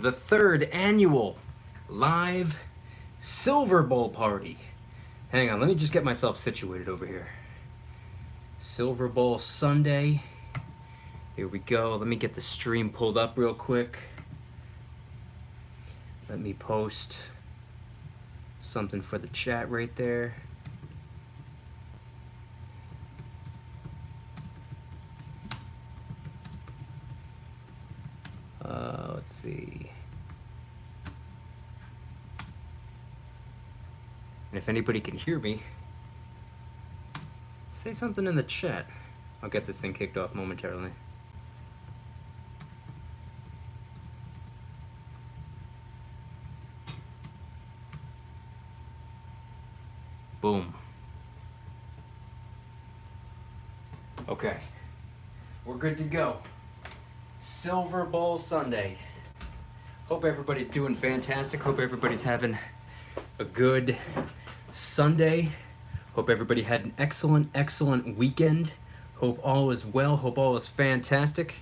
the third annual live Silver Bowl party. Hang on, let me just get myself situated over here. Silver Bowl Sunday. Here we go. Let me get the stream pulled up real quick. Let me post something for the chat right there. Let's see. And if anybody can hear me, say something in the chat. I'll get this thing kicked off momentarily. Boom. Okay. We're good to go. Silver Bowl Sunday. Hope everybody's doing fantastic. Hope everybody's having a good Sunday. Hope everybody had an excellent weekend. Hope all is well. Hope all is fantastic.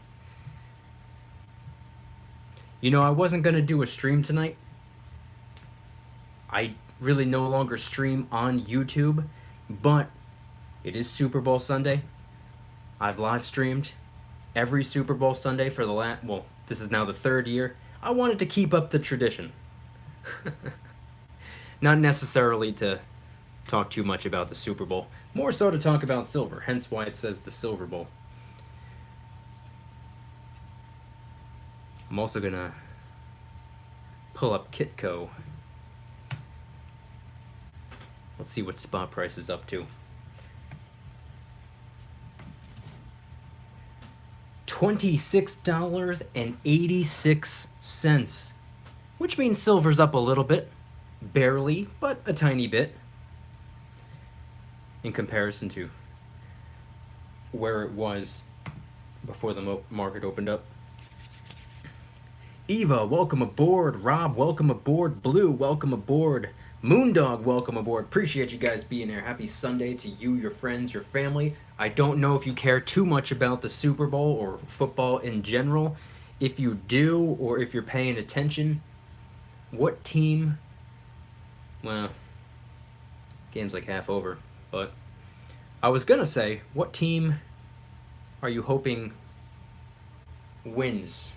You know, I wasn't going to do a stream tonight. I really no longer stream on YouTube, but it is Super Bowl Sunday. I've live streamed every Super Bowl Sunday for the last, well, this is now the third year. I wanted to keep up the tradition. Not necessarily to talk too much about the Super Bowl, more so to talk about silver, hence why it says the Silver Bowl. I'm also gonna pull up Kitco. Let's see what spot price is up to. $26.86, which means silver's up a little bit, barely, but a tiny bit in comparison to where it was before the market opened up. Eva, welcome aboard. Rob, welcome aboard. Blue, welcome aboard. Moondog, welcome aboard. Appreciate you guys being here. Happy Sunday to you, your friends, your family. I don't know if you care too much about the Super Bowl or football in general. If you do, or if you're paying attention, what team, well, game's like half over, but I was gonna say, what team are you hoping wins?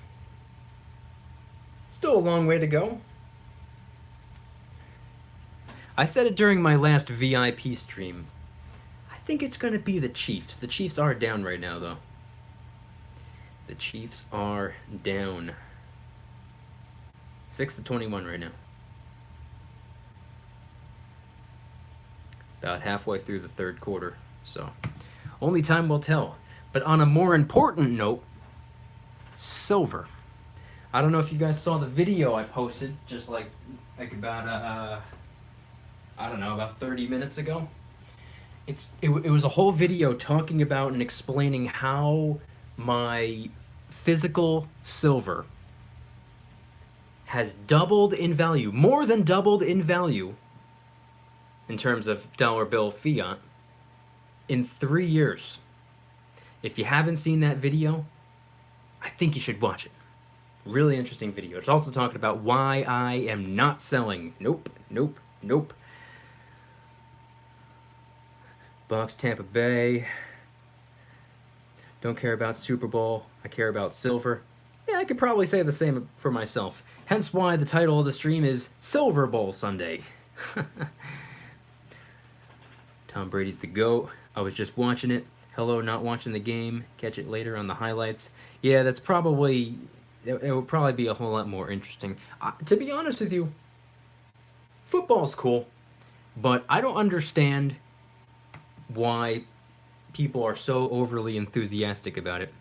Still a long way to go. I said it during my last VIP stream. I think it's going to be the Chiefs. The Chiefs are down right now, though. The Chiefs are down. 6-21 right now. About halfway through the third quarter, so only time will tell. But on a more important note, silver. I don't know if you guys saw the video I posted just like about I don't know, about 30 minutes ago. It was a whole video talking about and explaining how my physical silver has doubled in value, more than doubled in value in terms of dollar bill fiat in 3 years. If you haven't seen that video, I think you should watch it. Really interesting video. It's also talking about why I am not selling. Nope. Bucks, Tampa Bay. Don't care about Super Bowl. I care about silver. Yeah, I could probably say the same for myself. Hence why the title of the stream is Silver Bowl Sunday. Tom Brady's the GOAT. I was just watching it. Hello, not watching the game. Catch it later on the highlights. Yeah, that's probably... It would probably be a whole lot more interesting. To be honest with you, football's cool, but I don't understand why people are so overly enthusiastic about it.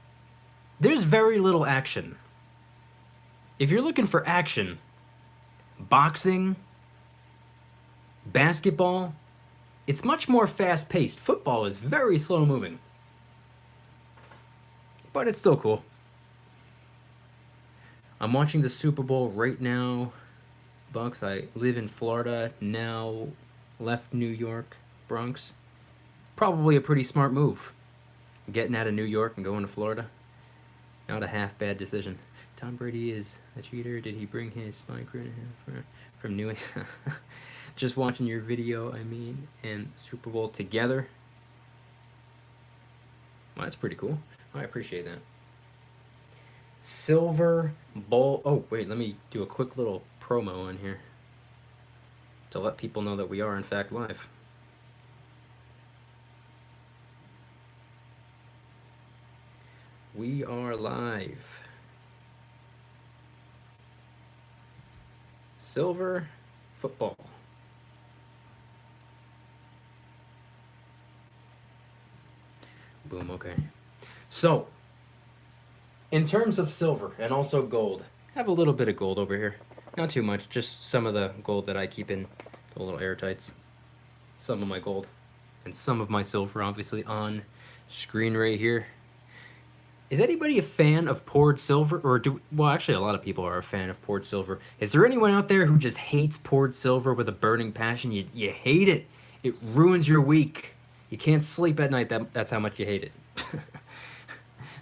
There's very little action. If you're looking for action, boxing, basketball, it's much more fast-paced. Football is very slow-moving, but it's still cool. I'm watching the Super Bowl right now. Bucks, I live in Florida, now left New York, Bronx. Probably a pretty smart move. Getting out of New York and going to Florida. Not a half bad decision. Tom Brady is a cheater. Did he bring his spy crew from New England? Just watching your video, I mean, and Super Bowl together. Well, that's pretty cool. I appreciate that. Silver Bowl. Oh, wait, let me do a quick little promo on here to let people know that we are, in fact, live. We are live. Silver football. Boom, okay. So, in terms of silver and also gold, I have a little bit of gold over here. Not too much, just some of the gold that I keep in the little airtights. Some of my gold. And some of my silver, obviously, on screen right here. Is anybody a fan of poured silver? Well, actually, a lot of people are a fan of poured silver. Is there anyone out there who just hates poured silver with a burning passion? You hate it. It ruins your week. You can't sleep at night. That's how much you hate it.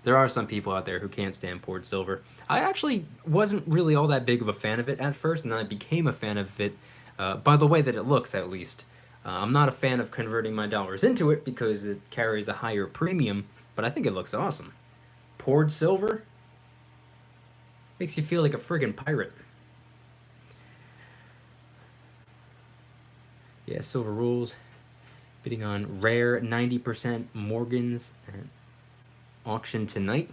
There are some people out there who can't stand poured silver. I actually wasn't really all that big of a fan of it at first, and then I became a fan of it by the way that it looks, at least. I'm not a fan of converting my dollars into it because it carries a higher premium, but I think it looks awesome. Poured silver makes you feel like a friggin' pirate. Yeah, silver rules. Bidding on rare 90% Morgans auction tonight.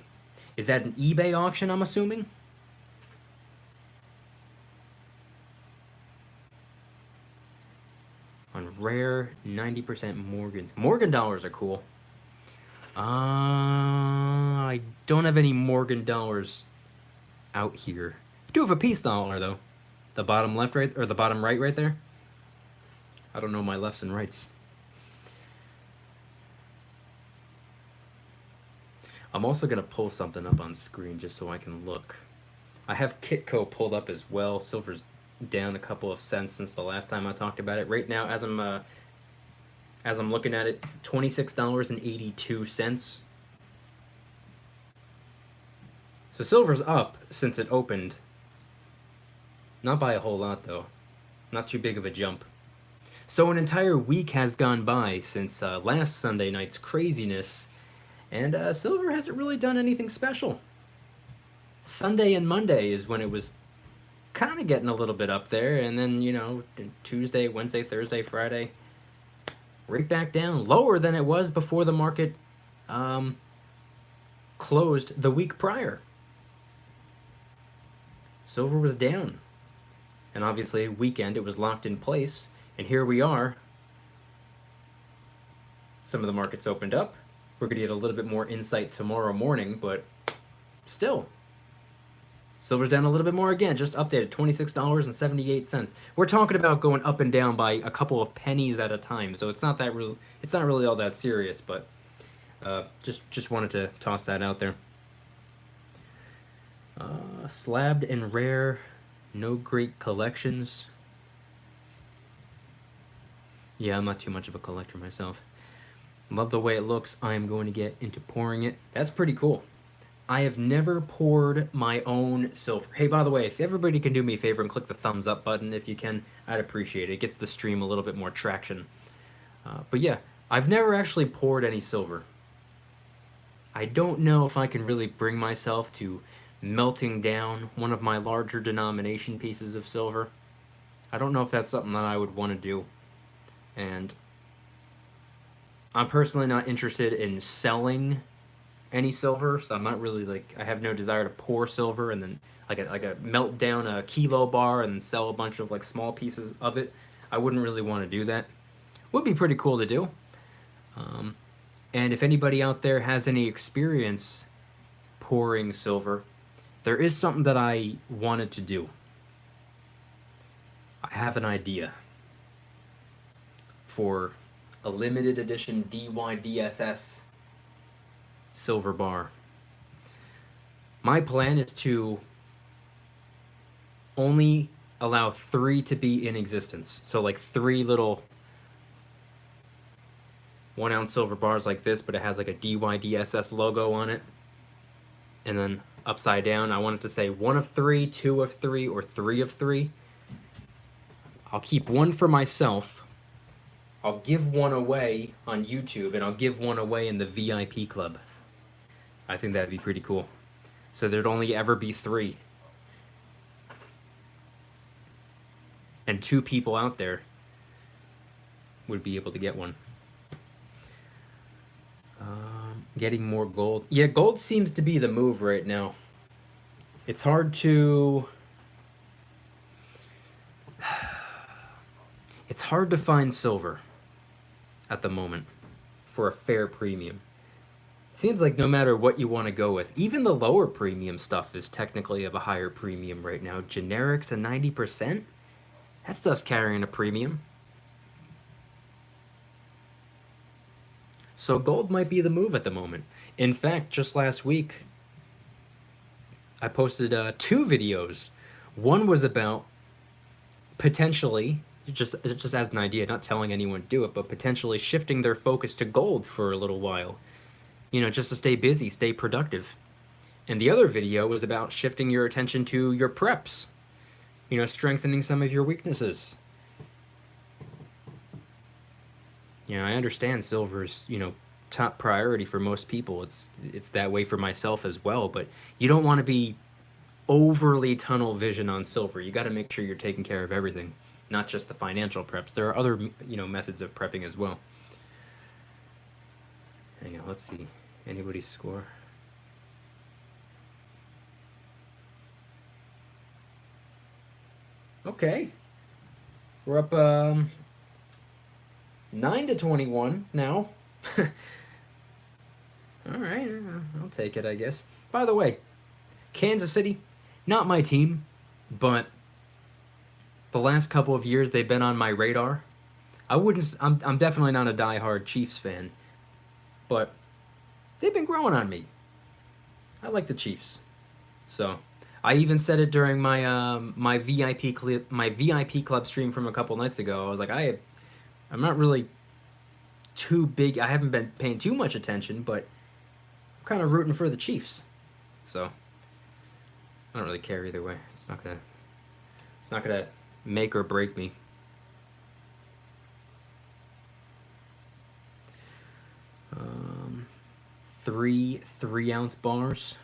Is that an eBay auction, I'm assuming? On rare 90% Morgans. Morgan dollars are cool. I don't have any Morgan dollars out here. I do have a peace dollar, though. The bottom left right, or the bottom right there. I don't know my lefts and rights. I'm also going to pull something up on screen just so I can look. I have Kitco pulled up as well. Silver's down a couple of cents since the last time I talked about it. Right now, as I'm looking at it, $26.82. So silver's up since it opened. Not by a whole lot, though. Not too big of a jump. So an entire week has gone by since last Sunday night's craziness, and silver hasn't really done anything special. Sunday and Monday is when it was kind of getting a little bit up there, and then, you know, Tuesday, Wednesday, Thursday, Friday, right back down, lower than it was before the market closed the week prior. Silver was down, and obviously weekend it was locked in place, and here we are. Some of the markets opened up. We're going to get a little bit more insight tomorrow morning, but still, silver's down a little bit more again, just updated, $26.78. We're talking about going up and down by a couple of pennies at a time, so it's not really all that serious, but just wanted to toss that out there. Slabbed and rare, no great collections. Yeah, I'm not too much of a collector myself. Love the way it looks. I am going to get into pouring it. That's pretty cool. I have never poured my own silver. Hey, by the way, if everybody can do me a favor and click the thumbs up button if you can, I'd appreciate it. It gets the stream a little bit more traction. But yeah, I've never actually poured any silver. I don't know if I can really bring myself to melting down one of my larger denomination pieces of silver. I don't know if that's something that I would want to do. And I'm personally not interested in selling any silver, so I'm not really I have no desire to pour silver and then like melt down a kilo bar and sell a bunch of small pieces of it. I wouldn't really want to do that. Would be pretty cool to do. And if anybody out there has any experience pouring silver, there is something that I wanted to do. I have an idea for a limited edition DYDSS silver bar. My plan is to only allow 3 to be in existence. So 3 little 1-ounce silver bars like this, but it has a DYDSS logo on it. and then upside down. I want it to say 1 of 3, 2 of 3, or 3 of 3. I'll keep one for myself. I'll give one away on YouTube, and I'll give one away in the VIP club. I think that'd be pretty cool. So there'd only ever be 3. And 2 people out there would be able to get one. Getting more gold. Yeah, gold seems to be the move right now. It's hard to... It's hard to find silver at the moment for a fair premium. It seems like no matter what you want to go with, even the lower premium stuff is technically of a higher premium right now. Generics at 90%? That stuff's carrying a premium. So gold might be the move at the moment. In fact, just last week, I posted 2 videos. One was about potentially, just as an idea, not telling anyone to do it, but potentially shifting their focus to gold for a little while. You know, just to stay busy, stay productive. And the other video was about shifting your attention to your preps. You know, strengthening some of your weaknesses. You know, I understand silver's, you know, top priority for most people. It's that way for myself as well, but you don't want to be overly tunnel vision on silver. You got to make sure you're taking care of everything, not just the financial preps. There are other, you know, methods of prepping as well. Hang on, let's see. Anybody's score? Okay. We're up 9-21 now. All right, I'll take it, I guess. By the way, Kansas City, not my team, but the last couple of years they've been on my radar. I'm definitely not a diehard Chiefs fan, but they've been growing on me. I like the Chiefs. So, I even said it during my my VIP club stream from a couple nights ago. I was like, I'm not really too big. I haven't been paying too much attention, but I'm kind of rooting for the Chiefs. So I don't really care either way. It's not gonna make or break me. Three 3-ounce bars.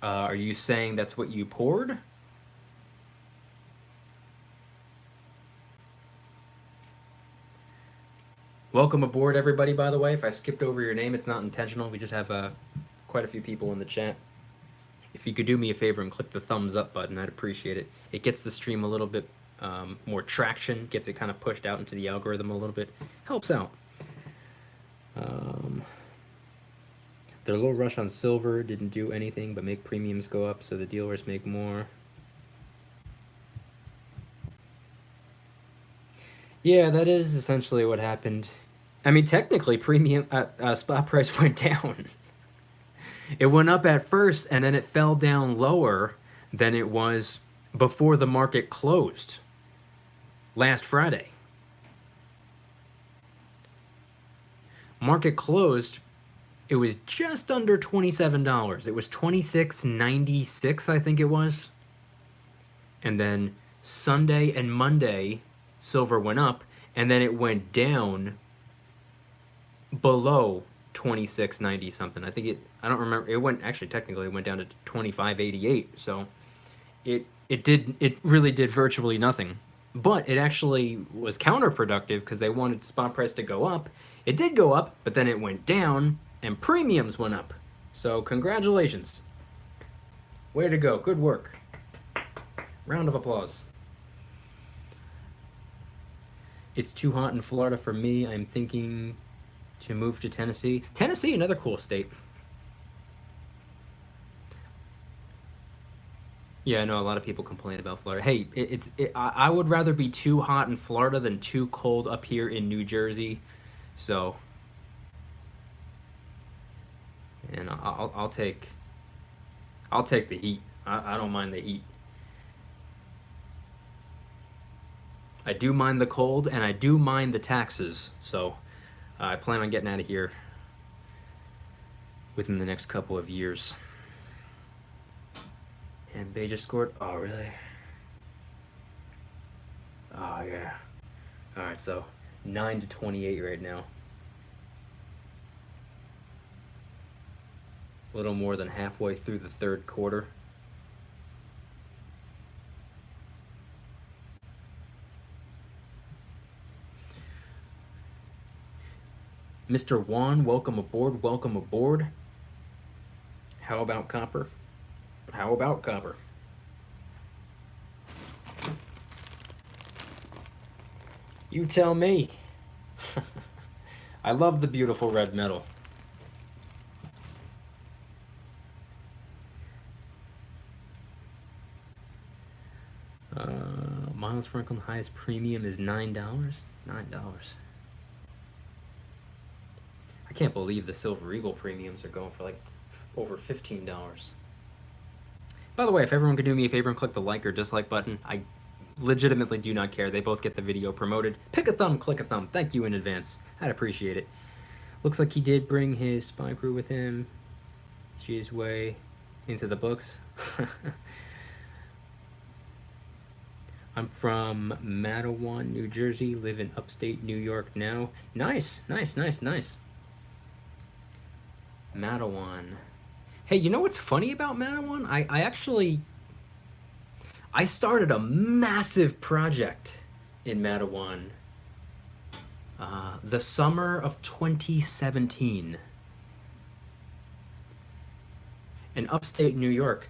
Are you saying that's what you poured? Welcome aboard, everybody, by the way. If I skipped over your name, it's not intentional. We just have quite a few people in the chat. If you could do me a favor and click the thumbs up button, I'd appreciate it. It gets the stream a little bit more traction, gets it kind of pushed out into the algorithm a little bit. Helps out. Their low rush on silver didn't do anything but make premiums go up, so the dealers make more. Yeah, that is essentially what happened. I mean, technically, premium spot price went down. It went up at first, and then it fell down lower than it was before the market closed last Friday. Market closed, it was just under $27. It was $26.96, I think it was. And then Sunday and Monday, silver went up, and then it went down below 26.90 something. I think I don't remember. It went, actually technically it went down to 25.88. So it really did virtually nothing. But it actually was counterproductive because they wanted spot price to go up. It did go up, but then it went down and premiums went up. So congratulations. Way to go. Good work. Round of applause. It's too hot in Florida for me. I'm thinking to move to Tennessee. Tennessee, another cool state. Yeah, I know a lot of people complain about Florida. Hey, I would rather be too hot in Florida than too cold up here in New Jersey. So, and I'll take the heat. I don't mind the heat. I do mind the cold, and I do mind the taxes. So, I plan on getting out of here within the next couple of years. And Bay just scored. Oh, really? Oh, yeah. All right, so 9-28 right now. A little more than halfway through the third quarter. Mr. Juan, welcome aboard, welcome aboard. How about Copper? How about Copper? You tell me. I love the beautiful red metal. Miles Franklin highest premium is $9. $9. I can't believe the Silver Eagle premiums are going for like over $15. By the way, if everyone could do me a favor and click the like or dislike button, I legitimately do not care. They both get the video promoted. Pick a thumb, click a thumb. Thank you in advance. I'd appreciate it. Looks like he did bring his spy crew with him. See his way into the books. I'm from Matawan, New Jersey. Live in upstate New York now. Nice, nice, nice, nice. Matawan. Hey, you know what's funny about Matawan? I started a massive project in Matawan the summer of 2017 in upstate New York.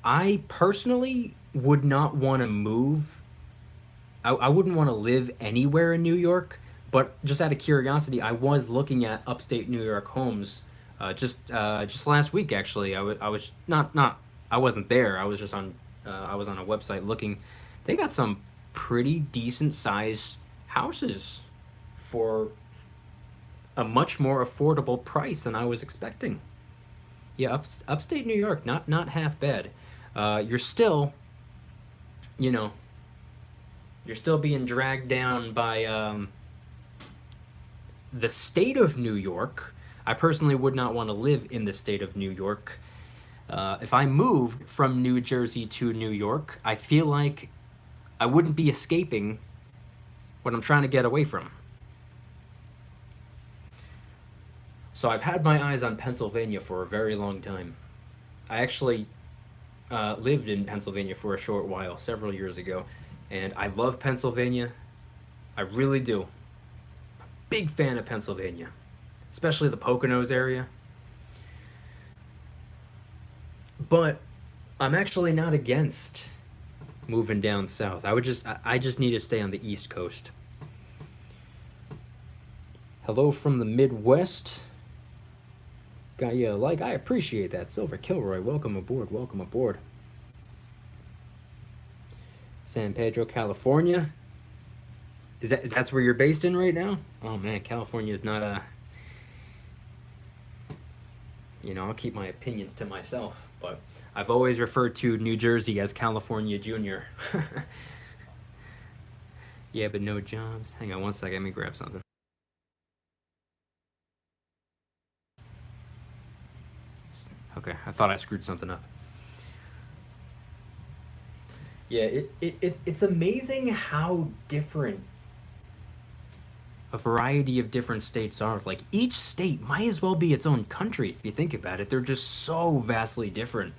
I personally would not want to move. I wouldn't want to live anywhere in New York, but just out of curiosity, I was looking at upstate New York homes just last week. Actually, I was not I wasn't there. I was just on I was on a website looking. They got some pretty decent sized houses for a much more affordable price than I was expecting. Yeah, upstate New York, not half bad. You're still, you know, you're still being dragged down by the state of New York. I personally would not want to live in the state of New York. If I moved from New Jersey to New York, I feel like I wouldn't be escaping what I'm trying to get away from. So I've had my eyes on Pennsylvania for a very long time. I actually lived in Pennsylvania for a short while, several years ago, and I love Pennsylvania. I really do. Big fan of Pennsylvania, especially the Poconos area. But I'm actually not against moving down south. I just need to stay on the East Coast. Hello from the Midwest. Got you a like. I appreciate that. Silver Kilroy, welcome aboard. Welcome aboard. San Pedro, California. That's where you're based in right now? Oh man, California is not a. You know, I'll keep my opinions to myself, but I've always referred to New Jersey as California Junior. Yeah, but no jobs. Hang on one second, let me grab something. Okay, I thought I screwed something up. Yeah, it's amazing how different a variety of different states are. Like, each state might as well be its own country if you think about it. They're just so vastly different.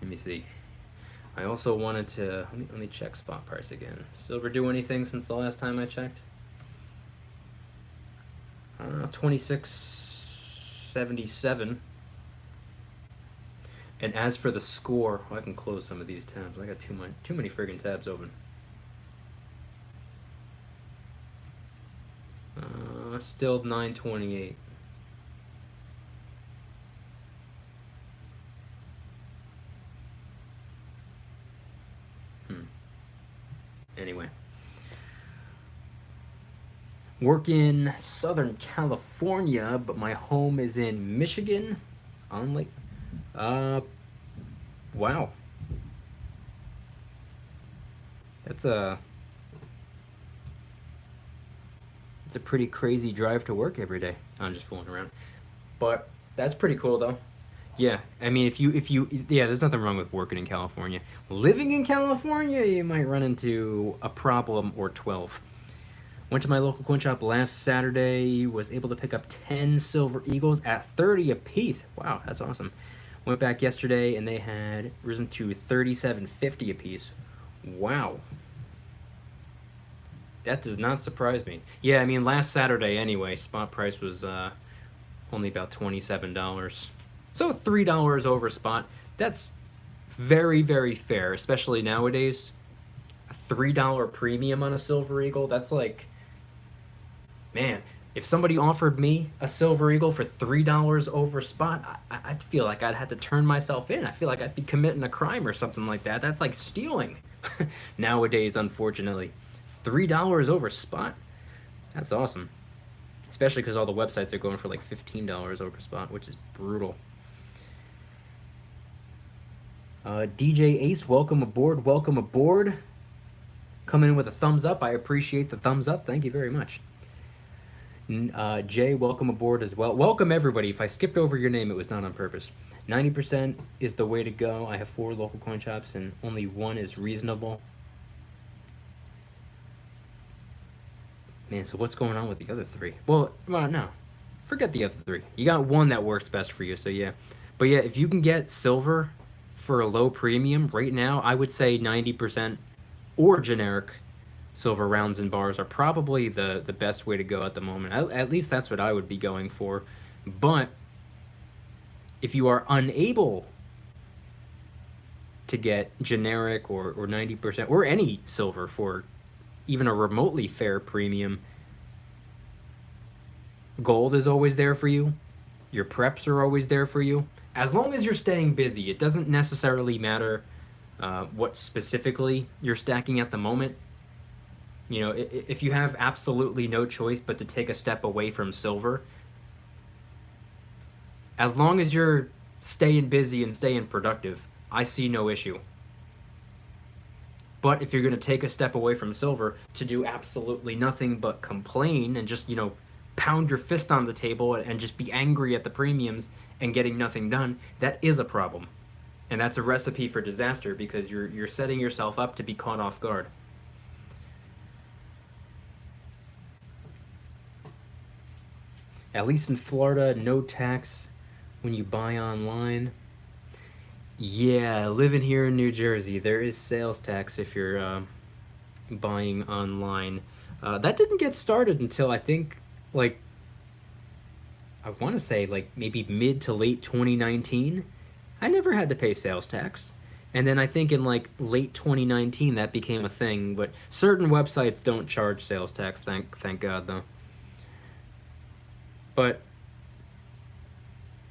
Let me see. I also wanted to let me check spot price again. Silver do anything since the last time I checked? 26.77. And as for the score, I can close some of these tabs. I got too many friggin' tabs open. Still 928. Anyway. Work in Southern California, but my home is in Michigan on Lake. Wow. That's It's a pretty crazy drive to work every day. I'm just fooling around. But that's pretty cool though. Yeah, I mean, yeah, there's nothing wrong with working in California. Living in California, you might run into a problem or 12. Went to my local coin shop last Saturday, was able to pick up 10 Silver Eagles at 30 apiece. Wow, that's awesome. Went back yesterday and they had risen to 37.50 apiece. Wow. That does not surprise me. Yeah, I mean, last Saturday anyway, spot price was only about $27. So $3 over spot. That's very, very fair, especially nowadays. A $3 premium on a Silver Eagle, that's like, man, if somebody offered me a Silver Eagle for $3 over spot, I'd feel like I'd have to turn myself in. I feel like I'd be committing a crime or something like that. That's like stealing nowadays, unfortunately. $3 over spot? That's awesome. Especially because all the websites are going for like $15 over spot, which is brutal. DJ Ace, welcome aboard. Welcome aboard. Coming in with a thumbs up. I appreciate the thumbs up. Thank you very much. Jay, welcome aboard as well. Welcome everybody. If I skipped over your name, it was not on purpose. 90% is the way to go. I have 4 local coin shops and only 1 is reasonable. Man, so what's going on with the other 3? Well, no. Forget the other 3. You got 1 that works best for you, so yeah. But yeah, if you can get silver for a low premium right now, I would say 90% or generic silver rounds and bars are probably the best way to go at the moment. At least that's what I would be going for. But if you are unable to get generic or 90% or any silver for even a remotely fair premium, gold is always there for you. Your preps are always there for you. As long as you're staying busy, it doesn't necessarily matter what specifically you're stacking at the moment. You know, if you have absolutely no choice but to take a step away from silver, as long as you're staying busy and staying productive, I see no issue. But if you're going to take a step away from silver to do absolutely nothing but complain and just, you know, pound your fist on the table and just be angry at the premiums and getting nothing done, that is a problem. And that's a recipe for disaster because you're setting yourself up to be caught off guard. At least in Florida, no tax when you buy online. Yeah, living here in New Jersey, there is sales tax if you're buying online. That didn't get started until I think, like, I want to say, like, maybe mid to late 2019. I never had to pay sales tax. And then I think in, like, late 2019, that became a thing. But certain websites don't charge sales tax, thank God, though. But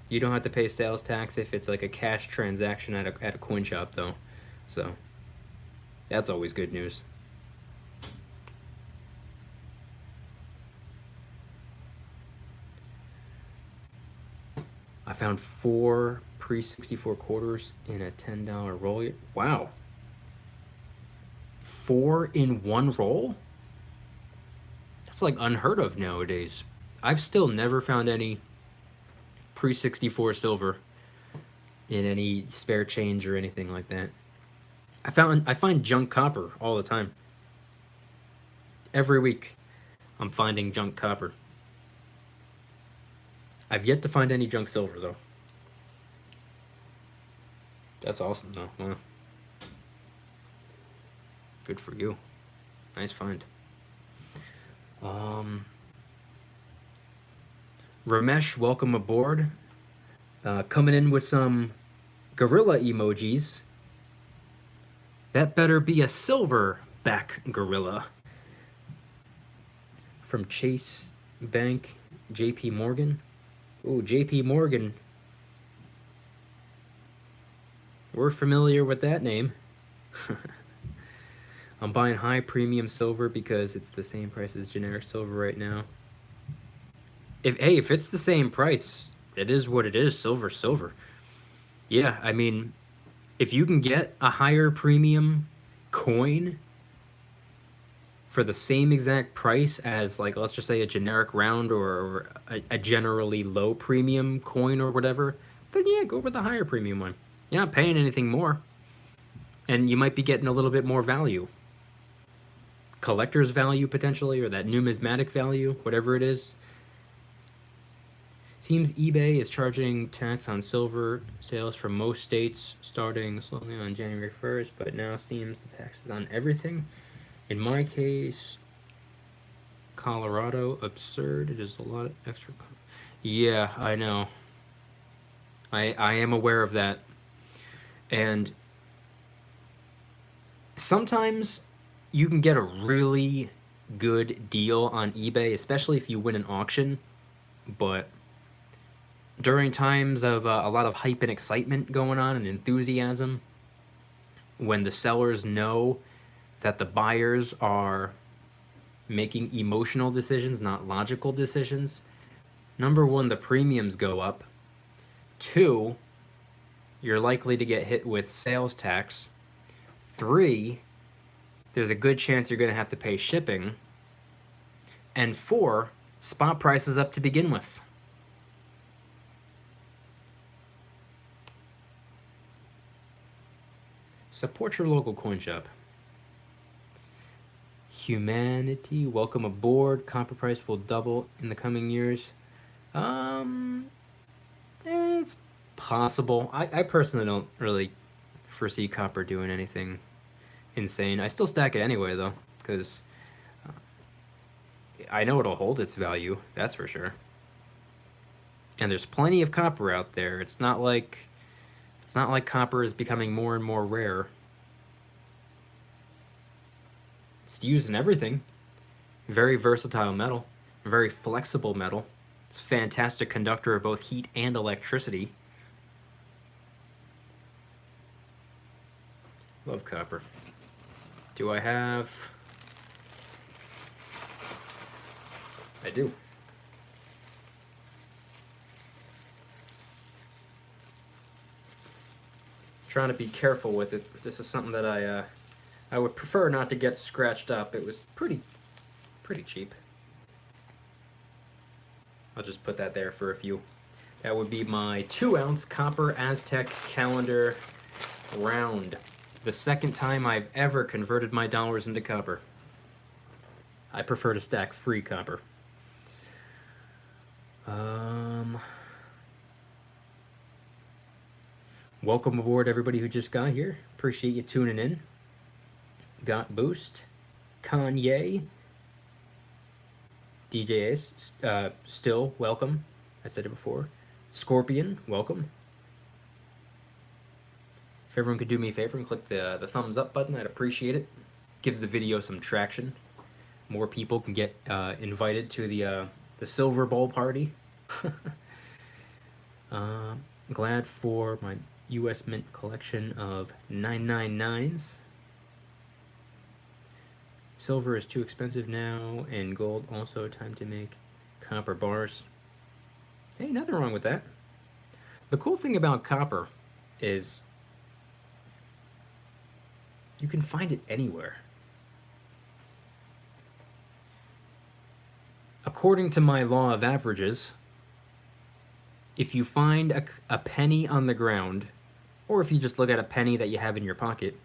you don't have to pay sales tax if it's like a cash transaction at a coin shop, though. So that's always good news. I found 4 pre-64 quarters in a $10 roll. Wow. 4 in one roll? That's like unheard of nowadays. I've still never found any pre-64 silver in any spare change or anything like that. I find junk copper all the time. Every week I'm finding junk copper. I've yet to find any junk silver though. That's awesome though. Wow. Good for you. Nice find. Ramesh, welcome aboard. Coming in with some gorilla emojis. That better be a silver back gorilla. From Chase Bank, JP Morgan. Ooh, JP Morgan. We're familiar with that name. I'm buying high premium silver because it's the same price as generic silver right now. If it's the same price, it is what it is. Silver. Yeah, I mean, if you can get a higher premium coin for the same exact price as, like, let's just say a generic round or a generally low premium coin or whatever, then yeah, go with the higher premium one. You're not paying anything more, and you might be getting a little bit more value. Collector's value, potentially, or that numismatic value, whatever it is. Seems eBay is charging tax on silver sales from most states starting slowly on January 1st, but now seems the tax is on everything. In my case, Colorado, absurd. It is a lot of extra. Yeah, I know. I am aware of that. And sometimes you can get a really good deal on eBay, especially if you win an auction. But during times of a lot of hype and excitement going on and enthusiasm, when the sellers know that the buyers are making emotional decisions, not logical decisions, number one, the premiums go up. Two, you're likely to get hit with sales tax. Three, there's a good chance you're going to have to pay shipping. And four, spot prices up to begin with. Support your local coin shop. Humanity, welcome aboard. Copper price will double in the coming years. It's possible. I personally don't really foresee copper doing anything insane. I still stack it anyway, though, because I know it'll hold its value, that's for sure. And there's plenty of copper out there. It's not like copper is becoming more and more rare. It's used in everything. Very versatile metal, very flexible metal. It's a fantastic conductor of both heat and electricity. Love copper. Do I have... I do. Trying to be careful with it. This is something that I would prefer not to get scratched up. It was pretty cheap. I'll just put that there for a few. That would be my 2-ounce copper Aztec calendar round. The second time I've ever converted my dollars into copper. I prefer to stack free copper. Welcome aboard, everybody who just got here. Appreciate you tuning in. Got Boost, Kanye, DJS, still welcome. I said it before. Scorpion, welcome. If everyone could do me a favor and click the thumbs up button, I'd appreciate it. Gives the video some traction. More people can get invited to the Silver Bowl party. Glad for my U.S. Mint collection of 999s. Silver is too expensive now, and gold also time to make copper bars. Hey, nothing wrong with that. The cool thing about copper is you can find it anywhere. According to my law of averages, if you find a penny on the ground, or if you just look at a penny that you have in your pocket,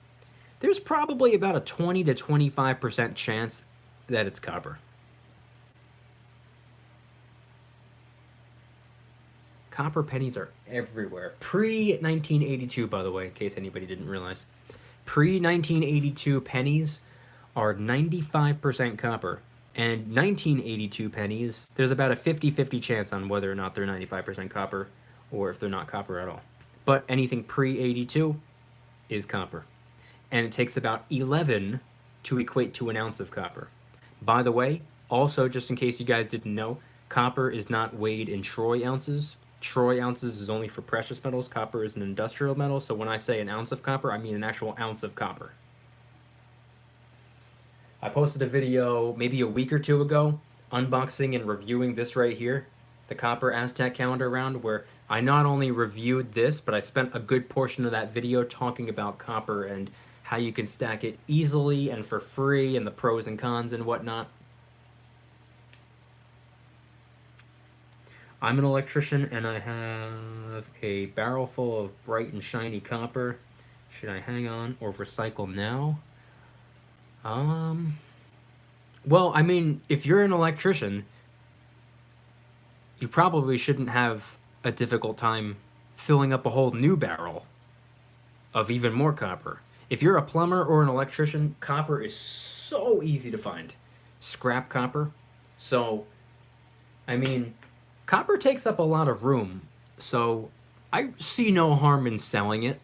there's probably about a 20 to 25% chance that it's copper. Copper pennies are everywhere. Pre-1982, by the way, in case anybody didn't realize. Pre-1982 pennies are 95% copper. And 1982 pennies, there's about a 50-50 chance on whether or not they're 95% copper or if they're not copper at all. But anything pre-82 is copper. And it takes about 11 to equate to an ounce of copper. By the way, also, just in case you guys didn't know, copper is not weighed in troy ounces. Troy ounces is only for precious metals. Copper is an industrial metal, so when I say an ounce of copper, I mean an actual ounce of copper. I posted a video maybe a week or two ago unboxing and reviewing this right here, the Copper Aztec calendar round, where I not only reviewed this, but I spent a good portion of that video talking about copper and how you can stack it easily and for free, and the pros and cons and whatnot. I'm an electrician, and I have a barrel full of bright and shiny copper. Should I hang on or recycle now? Well, I mean, if you're an electrician, you probably shouldn't have a difficult time filling up a whole new barrel of even more copper. If you're a plumber or an electrician, copper is so easy to find. Scrap copper. So, I mean, copper takes up a lot of room, so I see no harm in selling it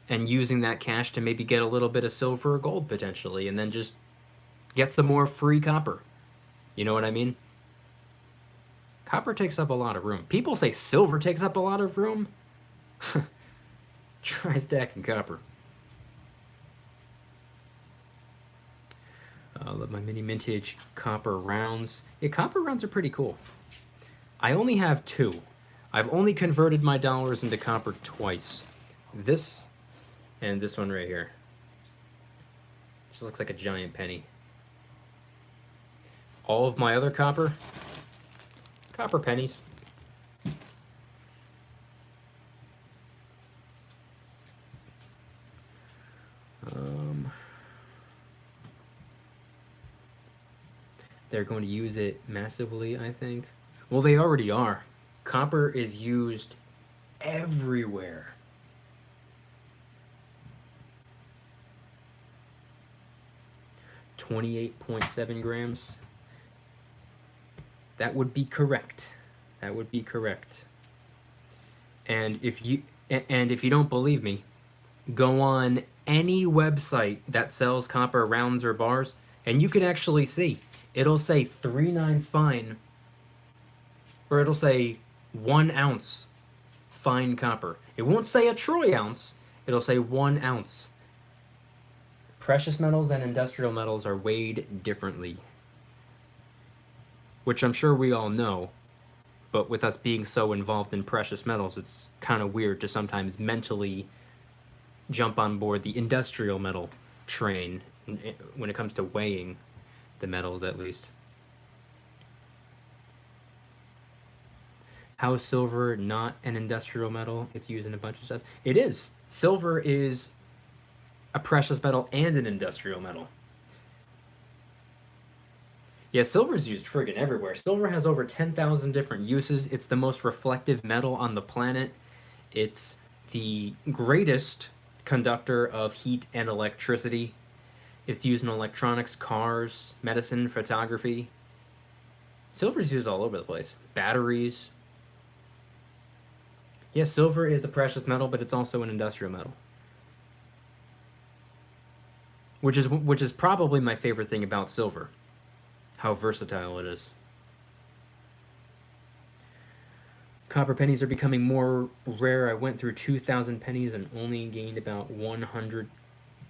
and using that cash to maybe get a little bit of silver or gold potentially, and then just get some more free copper. You know what I mean? Copper takes up a lot of room. People say silver takes up a lot of room. Try stacking copper. Love my mini mintage copper rounds. Yeah, copper rounds are pretty cool. I only have 2. I've only converted my dollars into copper twice. This and this one right here. Just looks like a giant penny. All of my other copper pennies. They're going to use it massively, I think. Well, they already are. Copper is used everywhere. $28.7 grams. That would be correct. That would be correct. And if you don't believe me, go on any website that sells copper rounds or bars, and you can actually see. It'll say 3 nines fine, or it'll say 1 ounce fine copper. It won't say a troy ounce. It'll say 1 ounce. Precious metals and industrial metals are weighed differently, which I'm sure we all know, but with us being so involved in precious metals, it's kind of weird to sometimes mentally jump on board the industrial metal train when it comes to weighing the metals, at least. How is silver not an industrial metal? It's used in a bunch of stuff. It is. Silver is a precious metal and an industrial metal. Yeah, silver's used friggin' everywhere. Silver has over 10,000 different uses. It's the most reflective metal on the planet. It's the greatest conductor of heat and electricity. It's used in electronics, cars, medicine, photography. Silver's used all over the place. Batteries. Yes, silver is a precious metal, but it's also an industrial metal. Which is probably my favorite thing about silver. How versatile it is. Copper pennies are becoming more rare. I went through 2,000 pennies and only gained about 100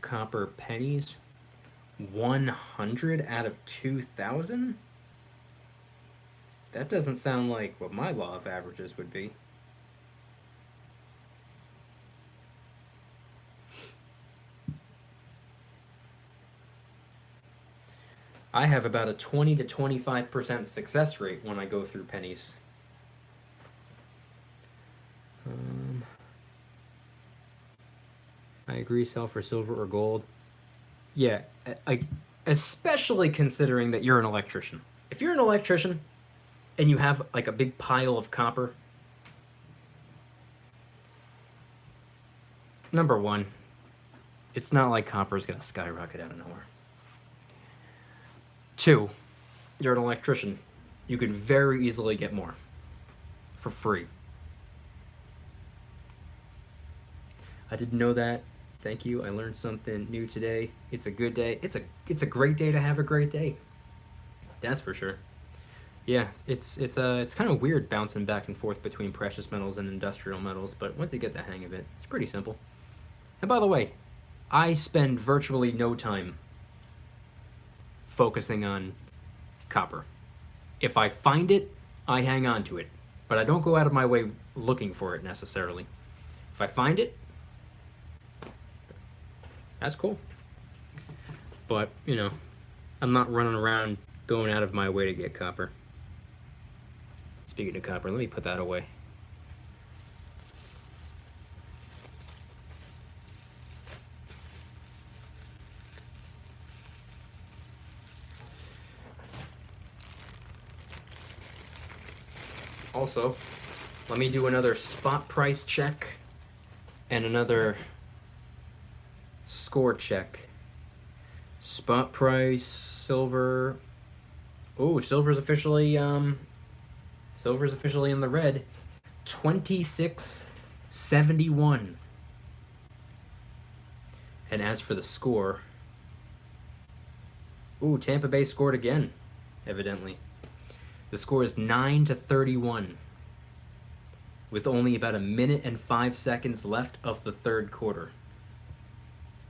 copper pennies. 100 out of 2,000? That doesn't sound like what my law of averages would be. I have about a 20 to 25% success rate when I go through pennies. I agree, sell for silver or gold. Yeah, especially considering that you're an electrician. If you're an electrician and you have like a big pile of copper, number one, it's not like copper is going to skyrocket out of nowhere. 2, you're an electrician. You could very easily get more for free. I didn't know that. Thank you. I learned something new today. It's a good day. It's a great day to have a great day. That's for sure. Yeah, it's kind of weird bouncing back and forth between precious metals and industrial metals, but once you get the hang of it, it's pretty simple. And by the way, I spend virtually no time focusing on copper. If I find it, I hang on to it, but I don't go out of my way looking for it necessarily. If I find it, That's cool. But, you know, I'm not running around going out of my way to get copper. Speaking of copper, let me put that away. Also, let me do another spot price check and another score check. Spot price, silver. Oh, silver's officially in the red. 26.71. And as for the score, ooh, Tampa Bay scored again, evidently. The score is 9-31, with only about 1 minute and 5 seconds left of the third quarter.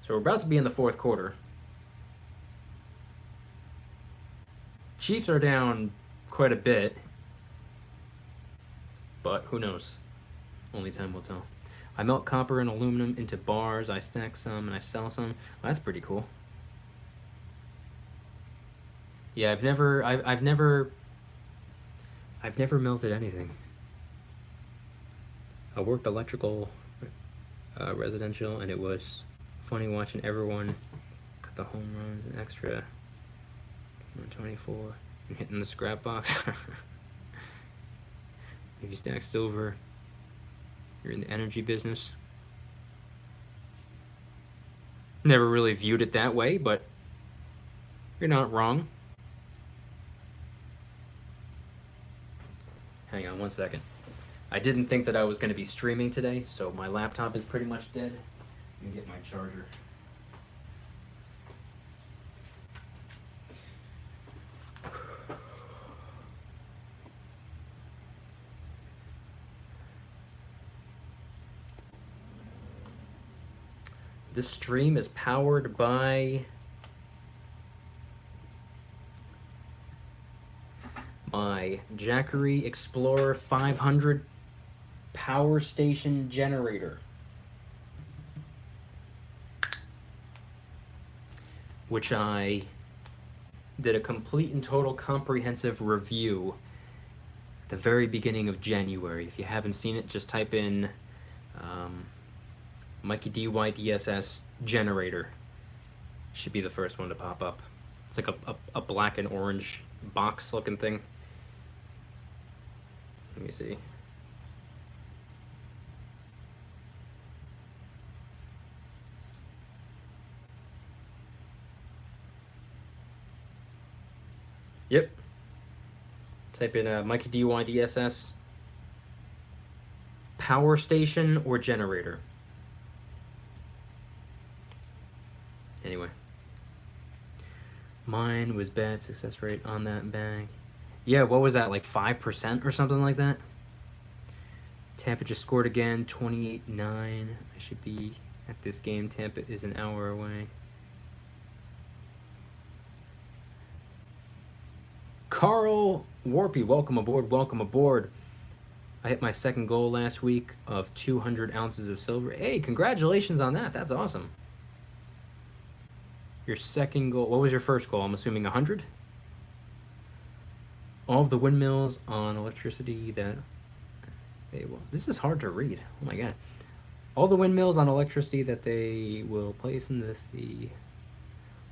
So we're about to be in the fourth quarter. Chiefs are down quite a bit, but who knows? Only time will tell. I melt copper and aluminum into bars. I stack some and I sell some. Well, that's pretty cool. Yeah, I've never melted anything. I worked electrical, residential, and it was funny watching everyone cut the home runs and extra 124 and hitting the scrap box. If you stack silver, you're in the energy business. Never really viewed it that way, but you're not wrong. Hang on one second. I didn't think that I was going to be streaming today, so my laptop is pretty much dead. Let me get my charger. This stream is powered by my Jackery Explorer 500 power station generator, which I did a complete and total comprehensive review at the very beginning of January. If you haven't seen it, just type in Mykie DYDSS generator. Should be the first one to pop up. It's like a black and orange box looking thing. Let me see. Yep. Type in Mykie DYDSS power station or generator. Anyway. Mine was bad success rate on that bag. Yeah, what was that, like 5% or something like that? Tampa just scored again, 28-9. I should be at this game. Tampa is an hour away. Carl Warpy, welcome aboard, welcome aboard. I hit my second goal last week of 200 ounces of silver. Hey, congratulations on that. That's awesome. Your second goal, what was your first goal? I'm assuming 100? All of the windmills on electricity that they will... This is hard to read. Oh my god. All the windmills on electricity that they will place in the sea.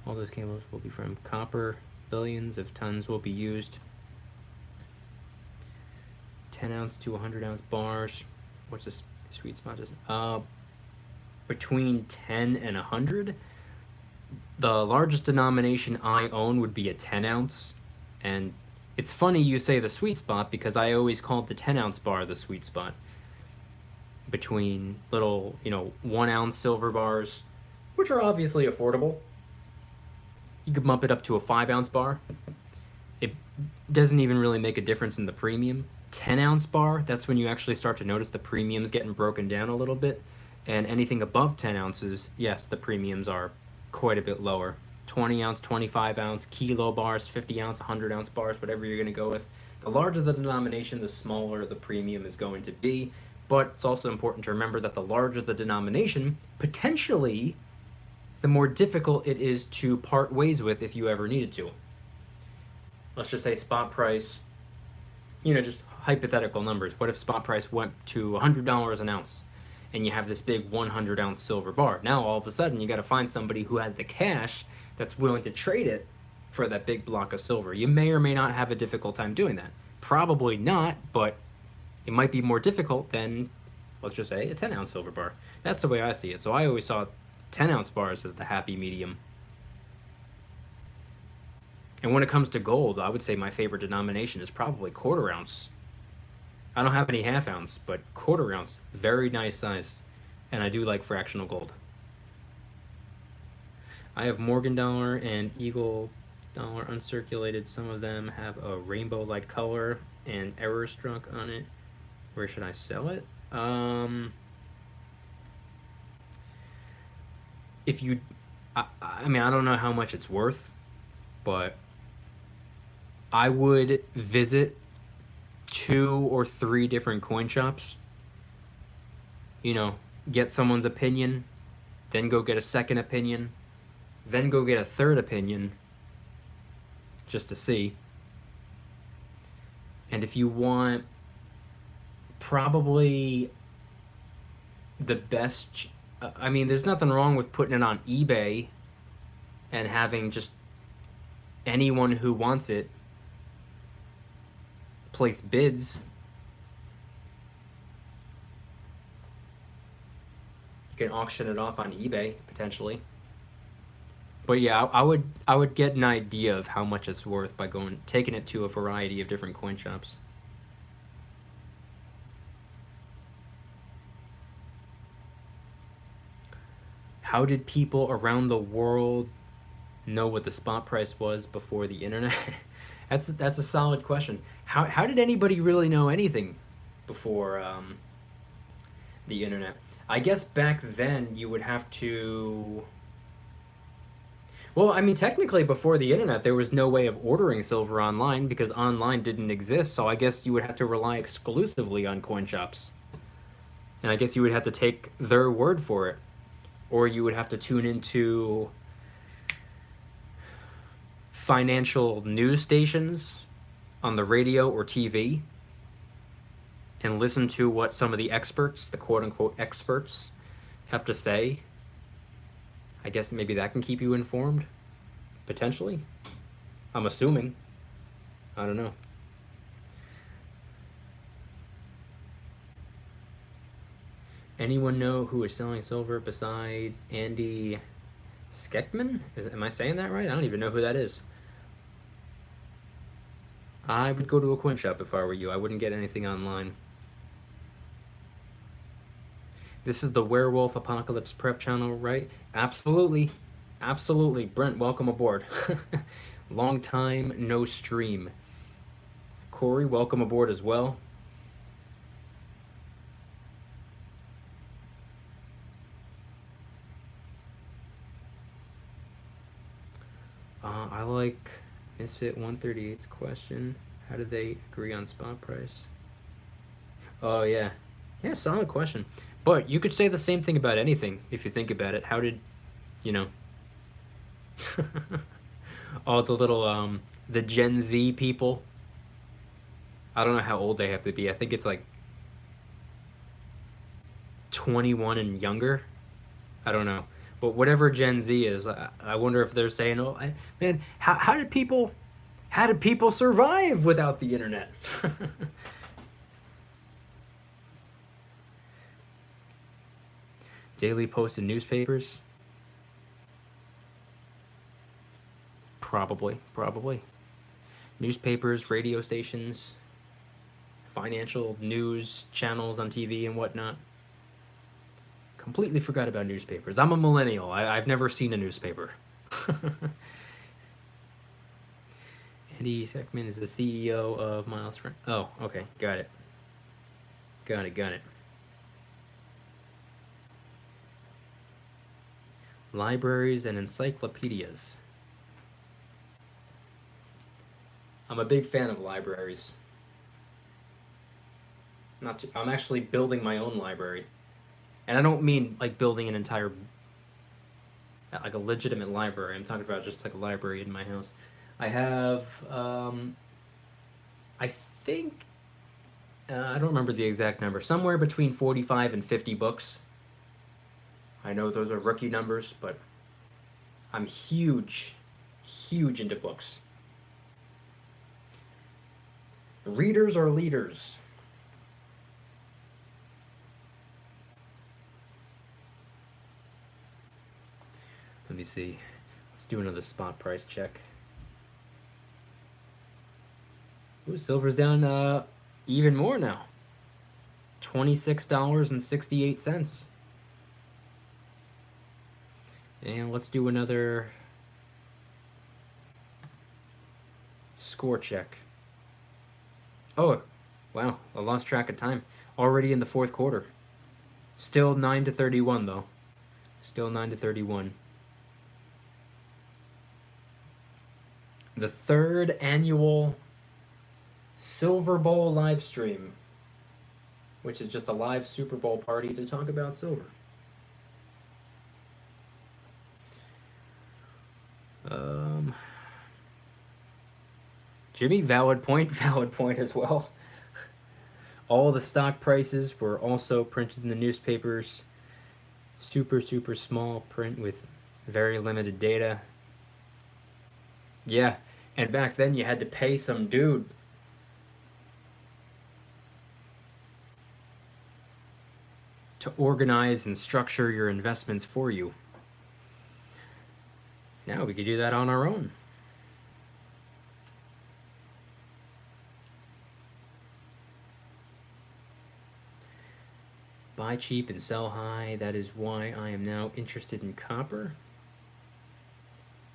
All those cables will be from copper. Billions of tons will be used. 10 ounce to 100 ounce bars. What's the sweet spot? Between 10 and 100. The largest denomination I own would be a 10 ounce. And it's funny you say the sweet spot because I always called the 10 ounce bar the sweet spot. Between little, 1 ounce silver bars, which are obviously affordable. You could bump it up to a 5 ounce bar. It doesn't even really make a difference in the premium. 10 ounce bar, that's when you actually start to notice the premiums getting broken down a little bit. And anything above 10 ounces, yes, the premiums are quite a bit lower. 20 ounce, 25 ounce, kilo bars, 50 ounce, 100 ounce bars, whatever you're going to go with. The larger the denomination, the smaller the premium is going to be. But it's also important to remember that the larger the denomination, potentially the more difficult it is to part ways with if you ever needed to. Let's just say spot price, just hypothetical numbers. What if spot price went to $100 an ounce and you have this big 100-ounce silver bar? Now all of a sudden you got to find somebody who has the cash that's willing to trade it for that big block of silver. You may or may not have a difficult time doing that. Probably not, but it might be more difficult than, let's just say, a 10-ounce silver bar. That's the way I see it. So I always saw 10-ounce bars as the happy medium. And when it comes to gold, I would say my favorite denomination is probably quarter ounce. I don't have any half ounce, but quarter ounce, very nice size. And I do like fractional gold. I have Morgan dollar and Eagle dollar uncirculated. Some of them have a rainbow-like color and error struck on it. Where should I sell it? If you, I mean, I don't know how much it's worth, but I would visit 2 or 3 different coin shops. Get someone's opinion, then go get a second opinion, then go get a third opinion, just to see. And if you want probably the best, I mean, there's nothing wrong with putting it on eBay and having just anyone who wants it place bids. You can auction it off on eBay potentially. But yeah, I would get an idea of how much it's worth by taking it to a variety of different coin shops. How did people around the world know what the spot price was before the internet? That's a solid question. How did anybody really know anything before the internet? I guess back then you would have to. Well, I mean, technically before the internet, there was no way of ordering silver online because online didn't exist. So I guess you would have to rely exclusively on coin shops, and I guess you would have to take their word for it, or you would have to tune into financial news stations on the radio or TV and listen to what some of the experts, the quote-unquote experts, have to say. I guess maybe that can keep you informed, potentially. I'm assuming. I don't know. Anyone know who is selling silver besides Andy Skeckman? Am I saying that right? I don't even know who that is. I would go to a coin shop if I were you. I wouldn't get anything online. This is the Werewolf Apocalypse Prep channel, right? Absolutely. Absolutely. Brent, welcome aboard. Long time no stream. Corey, welcome aboard as well. I like Misfit 138's question. How do they agree on spot price? Oh, yeah. Yeah, solid question. But you could say the same thing about anything if you think about it. How did, all the little, the Gen Z people. I don't know how old they have to be. I think it's like 21 and younger. I don't know. But whatever Gen Z is, I wonder if they're saying, "Oh, man, how did people survive without the internet?" Daily post in newspapers? Probably. Newspapers, radio stations, financial news channels on TV and whatnot. Completely forgot about newspapers. I'm a millennial. I've never seen a newspaper. Andy Seckman is the CEO of Miles Frank. Oh, okay. Got it. Libraries and encyclopedias. I'm a big fan of libraries. I'm actually building my own library. And I don't mean like building an entire like a legitimate library. I'm talking about just like a library in my house. I have, I think, I don't remember the exact number, somewhere between 45 and 50 books. I know those are rookie numbers, but I'm huge, huge into books. Readers or leaders? Let me see. Let's do another spot price check. Ooh, silver's down even more now. $26.68. And let's do another score check. Oh, wow, I lost track of time. Already in the fourth quarter. Still 9-31 though. Still 9-31. The third annual Silver Bowl live stream, which is just a live Super Bowl party to talk about silver. Jimmy, valid point as well. All the stock prices were also printed in the newspapers. Super, super small print with very limited data. Yeah, and back then you had to pay some dude to organize and structure your investments for you. Now we could do that on our own. Buy cheap and sell high. That is why I am now interested in copper.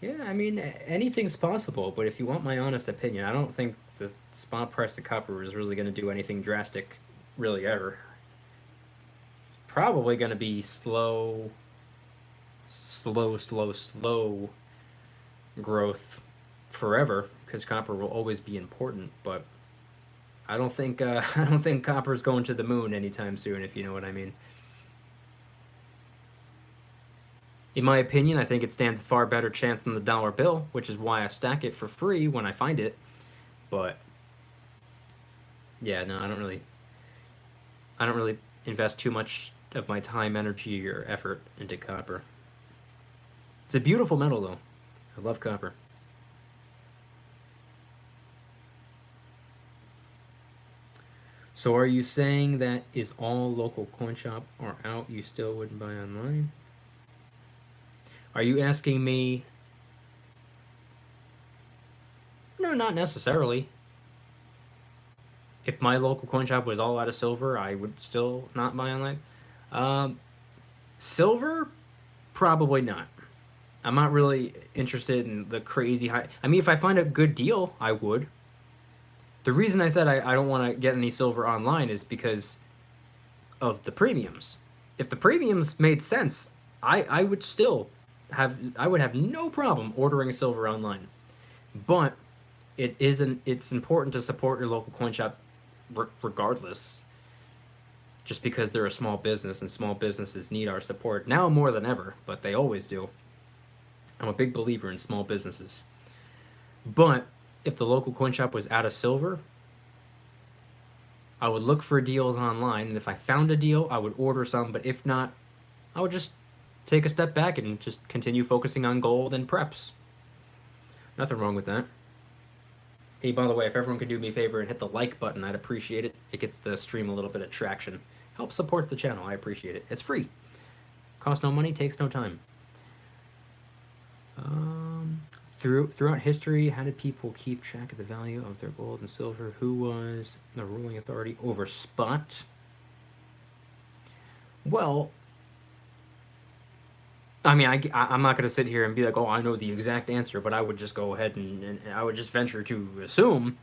Yeah, I mean, anything's possible, but if you want my honest opinion, I don't think the spot price of copper is really going to do anything drastic, really, ever. Probably going to be slow growth forever, because copper will always be important, but I don't think I don't think copper's going to the moon anytime soon, if you know what I mean. In my opinion, I think it stands a far better chance than the dollar bill, which is why I stack it for free when I find it. But yeah, no, I don't really invest too much of my time, energy, or effort into copper. It's a beautiful metal though. I love copper. So are you saying that is all local coin shop are out, you still wouldn't buy online? Are you asking me? No, not necessarily. If my local coin shop was all out of silver, I would still not buy online. Um, Silver, probably not. I'm not really interested in the crazy high. I mean, if I find a good deal, I would. The reason I said I don't want to get any silver online is because of the premiums. If the premiums made sense, I would still I would have no problem ordering silver online. But it's important to support your local coin shop regardless. Just because they're a small business and small businesses need our support now more than ever, but they always do. I'm a big believer in small businesses. But if the local coin shop was out of silver, I would look for deals online, and if I found a deal, I would order some, but if not, I would just take a step back and just continue focusing on gold and preps. Nothing wrong with that. Hey, by the way, if everyone could do me a favor and hit the like button, I'd appreciate it. It gets the stream a little bit of traction. Help support the channel. I appreciate it. It's free. Costs no money, takes no time. Throughout history, how did people keep track of the value of their gold and silver? Who was the ruling authority over spot? Well, I mean, I'm not going to sit here and be like, oh, I know the exact answer, but I would just go ahead and I would just venture to assume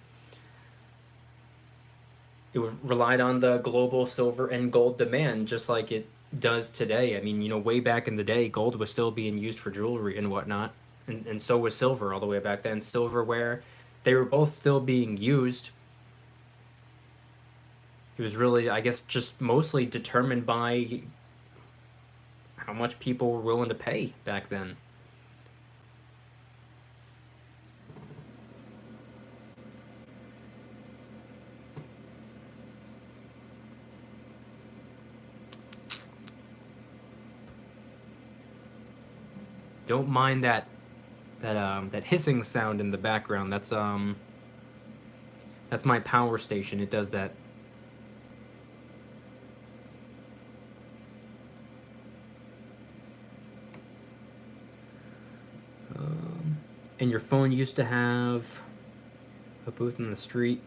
it relied on the global silver and gold demand, just like it does today. I mean, you know, way back in the day, gold was still being used for jewelry and whatnot, and so was silver all the way back then. Silverware, they were both still being used. It was really, I guess, just mostly determined by how much people were willing to pay back then. Don't mind that hissing sound in the background. That's my power station. It does that. And your phone used to have a booth in the street.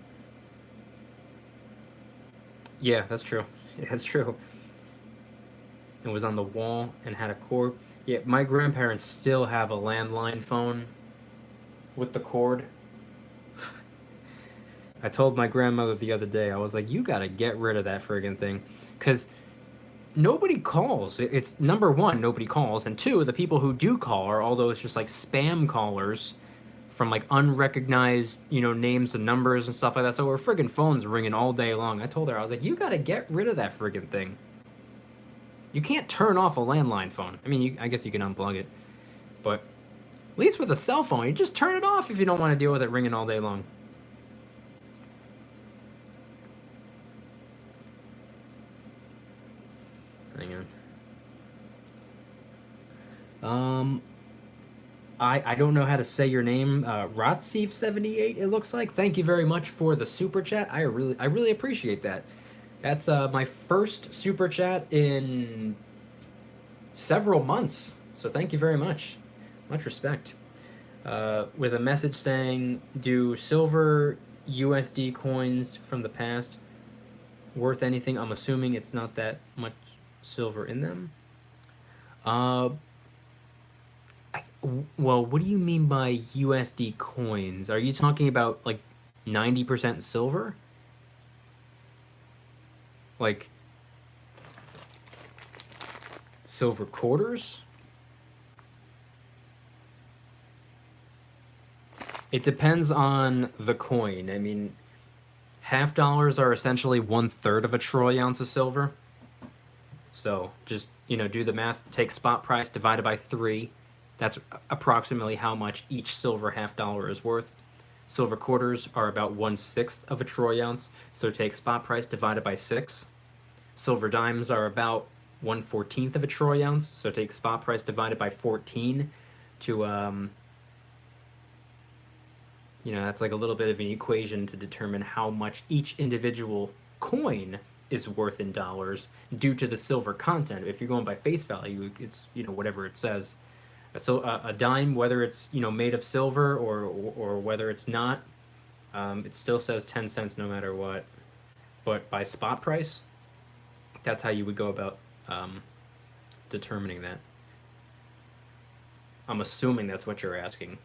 Yeah, that's true. Yeah, that's true. It was on the wall and had a cord. Yeah, my grandparents still have a landline phone with the cord. I told my grandmother the other day, I was like, you gotta get rid of that friggin' thing. Because nobody calls. It's number one, nobody calls. And two, the people who do call are all those just like spam callers from like unrecognized, names and numbers and stuff like that. So our friggin' phone's ringing all day long. I told her, I was like, you gotta get rid of that friggin' thing. You can't turn off a landline phone. I mean, I guess you can unplug it. But at least with a cell phone, you just turn it off if you don't want to deal with it ringing all day long. Hang on. I don't know how to say your name. Rotsif78, it looks like. Thank you very much for the super chat. I really appreciate that. That's my first super chat in several months. So thank you very much. Much respect. With a message saying, do silver USD coins from the past worth anything? I'm assuming it's not that much silver in them. Well, what do you mean by USD coins? Are you talking about like 90% silver? Like silver quarters? It depends on the coin. I mean, half dollars are essentially 1/3 of a troy ounce of silver. So just, do the math, take spot price divided by 3. That's approximately how much each silver half dollar is worth. Silver quarters are about 1/6 of a troy ounce, so take spot price divided by 6. Silver dimes are about 1/14 of a troy ounce, so take spot price divided by 14 to, that's like a little bit of an equation to determine how much each individual coin is worth in dollars due to the silver content. If you're going by face value, it's, whatever it says. So a dime, whether it's made of silver or whether it's not, it still says 10 cents no matter what. But by spot price, that's how you would go about determining that. I'm assuming that's what you're asking.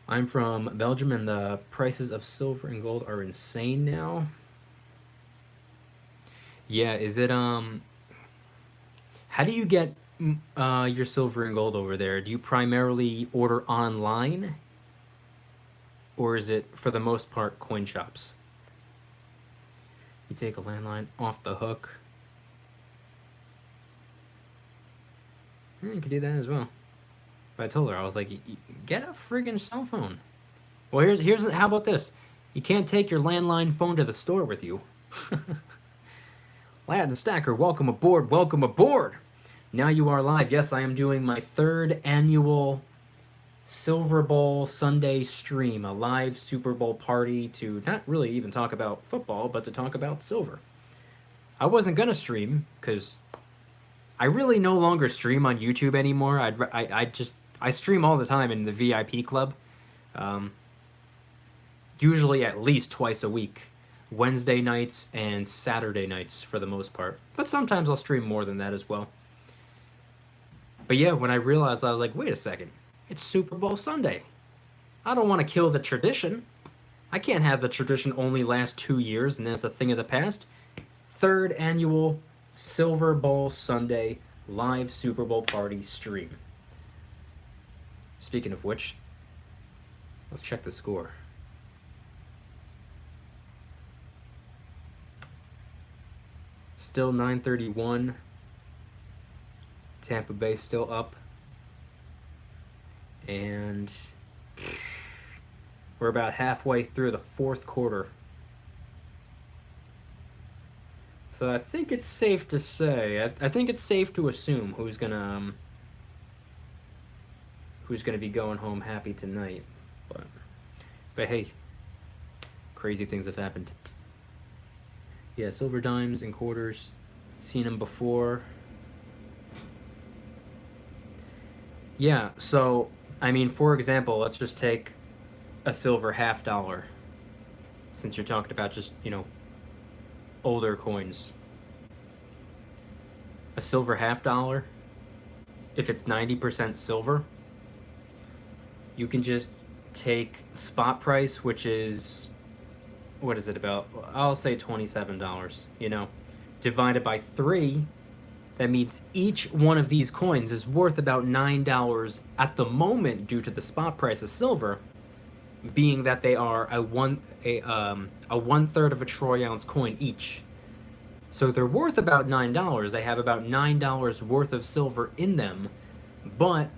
I'm from Belgium, and the prices of silver and gold are insane now. Yeah, is it how do you get your silver and gold over there? Do you primarily order online, or is it for the most part coin shops? You take a landline off the hook. You could do that as well. But I told her, I was like, get a friggin' cell phone. Well, here's how about this? You can't take your landline phone to the store with you. Lad the Stacker, welcome aboard, welcome aboard! Now you are live. Yes, I am doing my 3rd annual Silver Bowl Sunday stream, a live Super Bowl party to not really even talk about football, but to talk about silver. I wasn't gonna stream, because I really no longer stream on YouTube anymore. I stream all the time in the VIP club. Usually at least twice a week. Wednesday nights and Saturday nights for the most part. But sometimes I'll stream more than that as well. But yeah, when I realized, I was like, wait a second. It's Super Bowl Sunday. I don't want to kill the tradition. I can't have the tradition only last 2 years and then it's a thing of the past. 3rd annual Silver Bowl Sunday live Super Bowl party stream. Speaking of which, let's check the score. Still 9:31. Tampa Bay still up. And we're about halfway through the fourth quarter. So I think it's safe to say, I think it's safe to assume who's gonna be going home happy tonight. But hey, crazy things have happened. Yeah, silver dimes and quarters, seen them before. Yeah, so I mean, for example, let's just take a silver $50, since you're talking about just, older coins. A silver $50, if it's 90% silver, you can just take spot price, which is, what is it about? I'll say $27, divided by 3. That means each one of these coins is worth about $9 at the moment due to the spot price of silver, being that they are a 1/3 of a troy ounce coin each. So they're worth about $9. They have about $9 worth of silver in them, but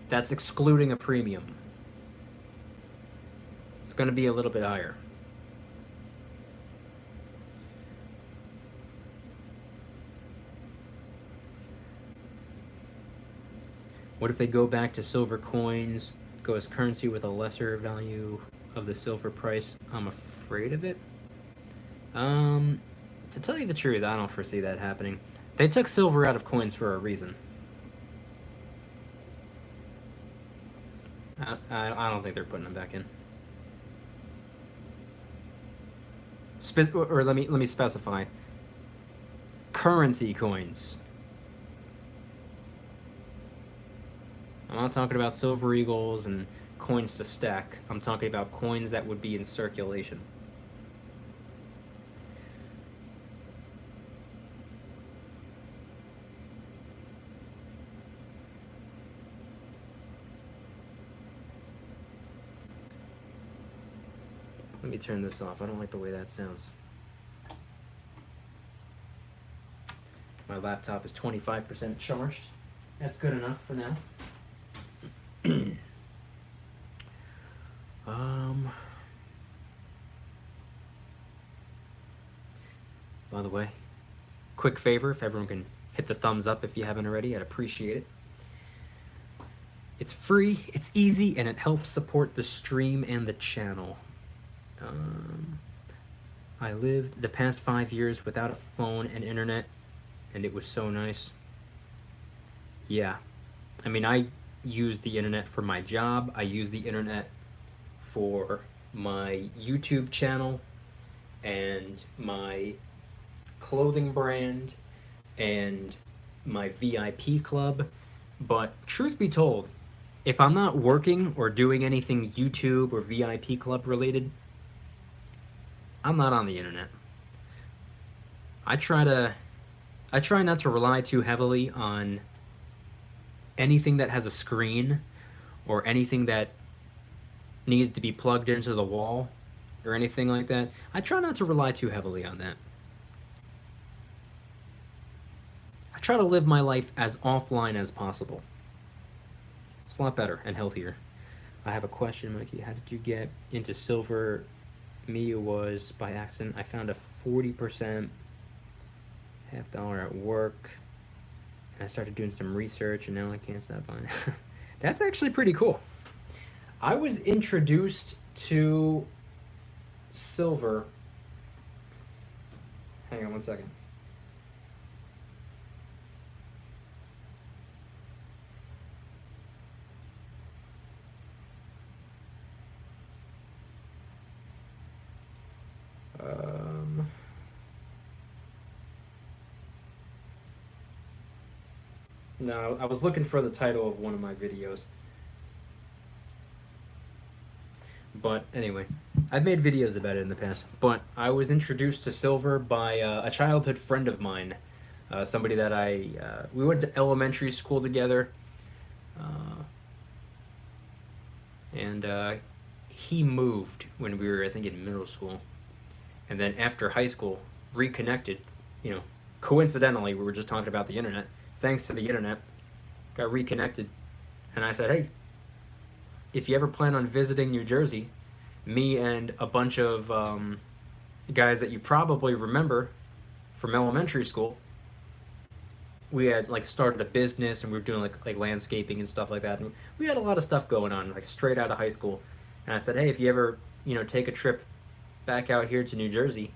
that's excluding a premium. It's going to be a little bit higher. What if they go back to silver coins, go as currency with a lesser value of the silver price? I'm afraid of it. To tell you the truth, I don't foresee that happening. They took silver out of coins for a reason. I don't think they're putting them back in. Or let me specify. Currency coins. I'm not talking about silver eagles and coins to stack. I'm talking about coins that would be in circulation. Let me turn this off. I don't like the way that sounds. My laptop is 25% charged. That's good enough for now. By the way, quick favor, if everyone can hit the thumbs up if you haven't already, I'd appreciate it. It's free, it's easy, and it helps support the stream and the channel. I lived the past 5 years without a phone and internet, and it was so nice. Yeah, I mean, I use the internet for my job. I use the internet for my YouTube channel and my clothing brand and my VIP club. But truth be told, if I'm not working or doing anything YouTube or VIP club related, I'm not on the internet. I try not to rely too heavily on anything that has a screen or anything that needs to be plugged into the wall or anything like that. I try not to rely too heavily on that. I try to live my life as offline as possible. It's a lot better and healthier. I have a question, Mikey. How did you get into silver? Me, it was by accident. I found a 40% $50 at work, and I started doing some research, and now I can't stop buying it. That's actually pretty cool. I was introduced to silver. Hang on one second. No, I was looking for the title of one of my videos. But anyway, I've made videos about it in the past. But I was introduced to silver by a childhood friend of mine. Somebody that we went to elementary school together. And he moved when we were, I think, in middle school. And then after high school, reconnected. Coincidentally, we were just talking about the internet. Thanks to the internet, got reconnected, and I said, hey, if you ever plan on visiting New Jersey, me and a bunch of guys that you probably remember from elementary school, we had like started a business and we were doing like landscaping and stuff like that, and we had a lot of stuff going on like straight out of high school. And I said, hey, if you ever take a trip back out here to New Jersey,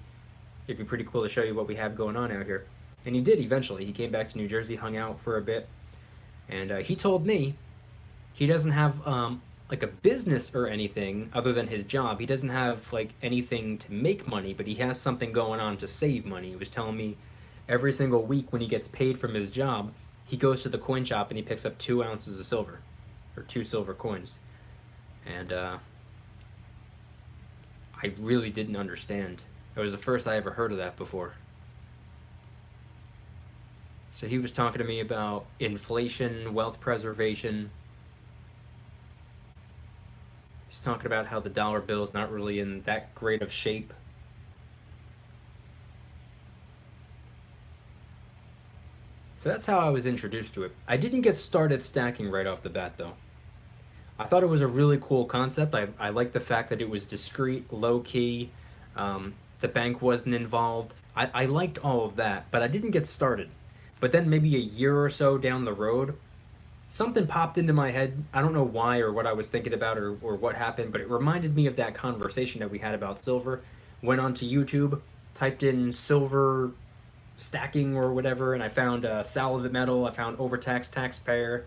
it'd be pretty cool to show you what we have going on out here. And he did eventually. He came back to New Jersey, hung out for a bit, and he told me he doesn't have like a business or anything other than his job. He doesn't have like anything to make money, but he has something going on to save money. He was telling me every single week when he gets paid from his job, he goes to the coin shop and he picks up 2 ounces of silver, or 2 silver coins. And I really didn't understand. It was the first I ever heard of that before. So he was talking to me about inflation, wealth preservation. He's talking about how the dollar bill is not really in that great of shape. So that's how I was introduced to it. I didn't get started stacking right off the bat, though. I thought it was a really cool concept. I liked the fact that it was discreet, low-key. The bank wasn't involved. I liked all of that, but I didn't get started. But then maybe a year or so down the road, something popped into my head. I don't know why or what I was thinking about or what happened, but it reminded me of that conversation that we had about silver. Went onto YouTube, typed in silver stacking or whatever, and I found Salvage Metal, I found Overtaxed Taxpayer,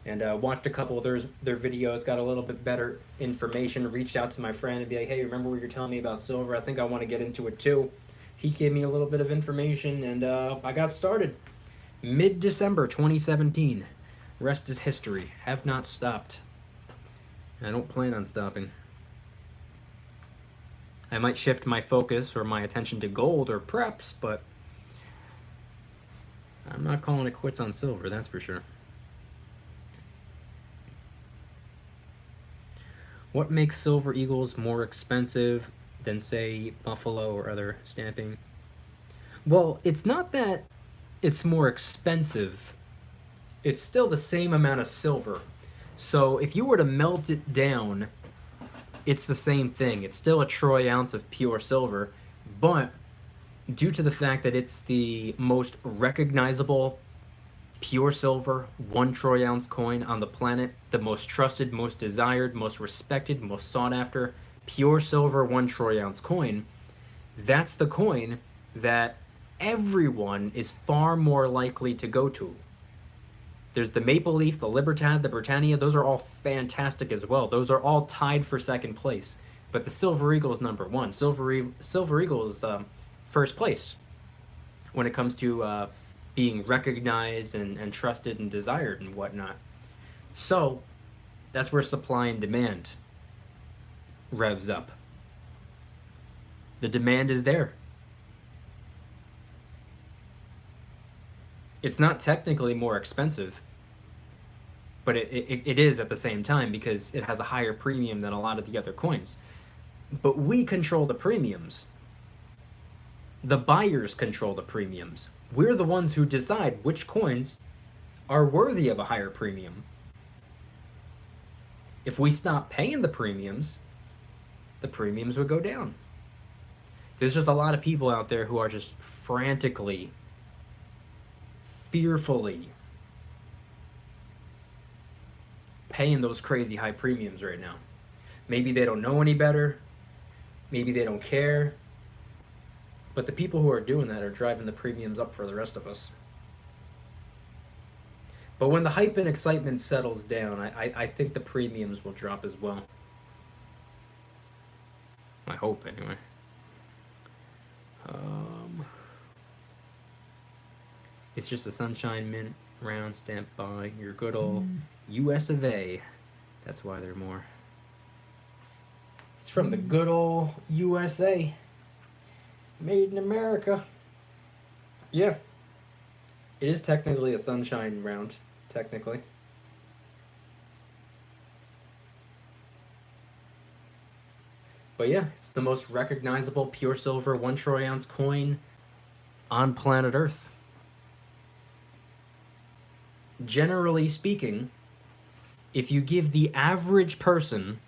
and watched a couple of their videos, got a little bit better information, reached out to my friend and be like, hey, remember what you're telling me about silver? I think I want to get into it too. He gave me a little bit of information, and I got started. Mid-December 2017. Rest is history. Have not stopped. I don't plan on stopping. I might shift my focus or my attention to gold or preps, but I'm not calling it quits on silver, that's for sure. What makes silver eagles more expensive than, say, buffalo or other stamping? Well, it's not that it's more expensive. It's still the same amount of silver. So if you were to melt it down, it's the same thing. It's still a troy ounce of pure silver, but due to the fact that it's the most recognizable pure silver 1 troy ounce coin on the planet, the most trusted, most desired, most respected, most sought after pure silver 1 troy ounce coin, that's the coin that everyone is far more likely to go to. There's the Maple Leaf, the Libertad, the Britannia. Those are all fantastic as well. Those are all tied for second place. But the Silver Eagle is number 1. Silver Eagle is first place when it comes to being recognized and trusted and desired and whatnot. So that's where supply and demand revs up. The demand is there. It's not technically more expensive, but it is at the same time because it has a higher premium than a lot of the other coins. But we control the premiums. The buyers control the premiums. We're the ones who decide which coins are worthy of a higher premium. If we stop paying the premiums would go down. There's just a lot of people out there who are just frantically, fearfully paying those crazy high premiums right now. Maybe they don't know any better. Maybe they don't care. But the people who are doing that are driving the premiums up for the rest of us. But when the hype and excitement settles down, I think the premiums will drop as well. I hope, anyway. It's just a Sunshine Mint round stamped by your good old US of A. That's why they're more. It's from the good old USA. Made in America. Yeah. It is technically a Sunshine round, technically. But yeah, it's the most recognizable pure silver 1 troy ounce coin on planet Earth. generally speaking, if you give the average person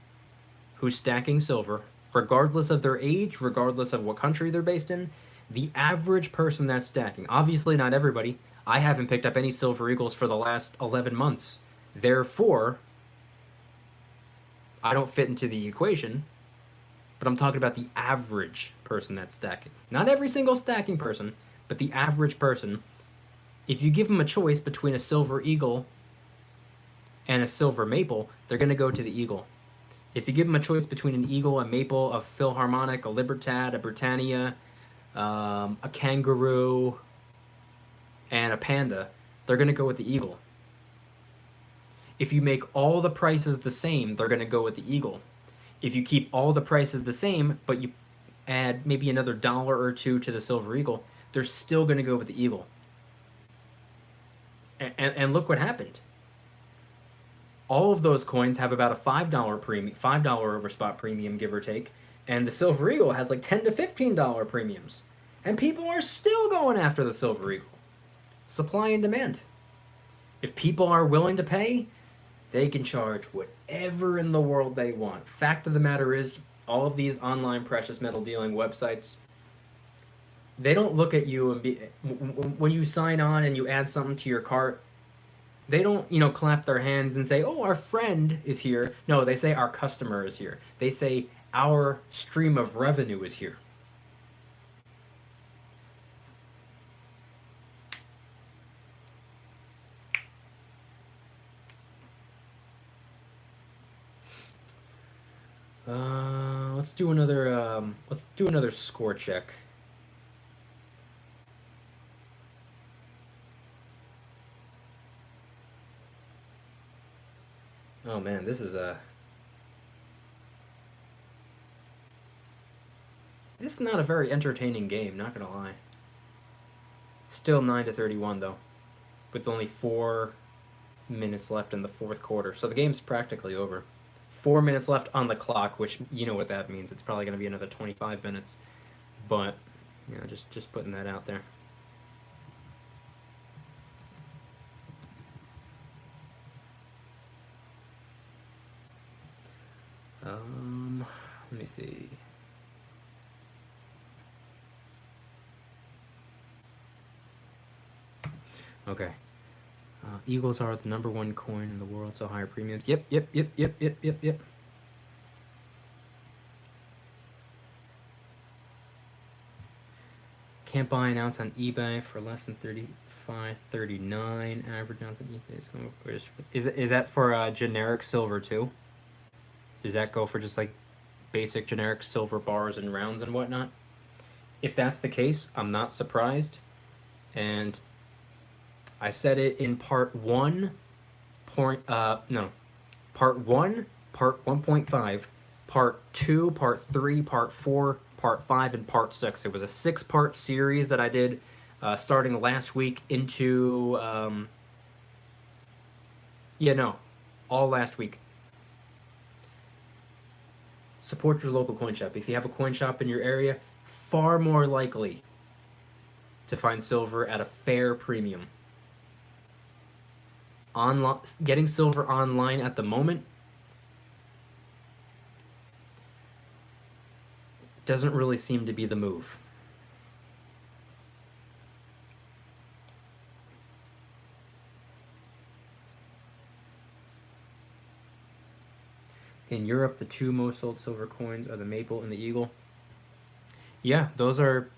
who's stacking silver, regardless of their age, regardless of what country they're based in, the average person that's stacking, obviously not everybody, I haven't picked up any silver eagles for the last 11 months. Therefore, I don't fit into the equation, but I'm talking about the average person that's stacking. Not every single stacking person, but the average person. If you give them a choice between a silver eagle and a silver maple, they're going to go to the eagle. If you give them a choice between an eagle, a maple, a Philharmonic, a Libertad, a Britannia, a kangaroo, and a panda, they're going to go with the eagle. If you make all the prices the same, they're going to go with the eagle. If you keep all the prices the same, but you add maybe another dollar or two to the silver eagle, they're still going to go with the eagle. And look what happened. All of those coins have about a $5 premium, $5 over spot premium, give or take, and the silver eagle has like $10 to $15 premiums, and people are still going after the silver eagle. Supply and demand. If people are willing to pay, they can charge whatever in the world they want. Fact of the matter is, all of these online precious metal dealing websites, they don't look at you and when you sign on and you add something to your cart, they don't, clap their hands and say, "Oh, our friend is here." No, they say our customer is here. They say our stream of revenue is here. Let's do another score check. Oh man, this is not a very entertaining game, not gonna lie. Still 9 to 31 though, with only 4 minutes left in the fourth quarter. So the game's practically over. 4 minutes left on the clock, which you know what that means. It's probably gonna be another 25 minutes. But just putting that out there. Let me see. Okay. Eagles are the number 1 coin in the world, so higher premiums. Yep. Can't buy an ounce on eBay for less than $35.39. Average ounce on eBay is going. Is that for generic silver too? Does that go for just like basic generic silver bars and rounds and whatnot? If that's the case, I'm not surprised. And I said it in part 1, part 1, part 1.5, part 2, part 3, part 4, part 5, and part 6. It was a 6-part series that I did starting last week into, all last week. Support your local coin shop. If you have a coin shop in your area, far more likely to find silver at a fair premium. Getting silver online at the moment doesn't really seem to be the move. In Europe, the 2 most sold silver coins are the maple and the eagle. Yeah, those are,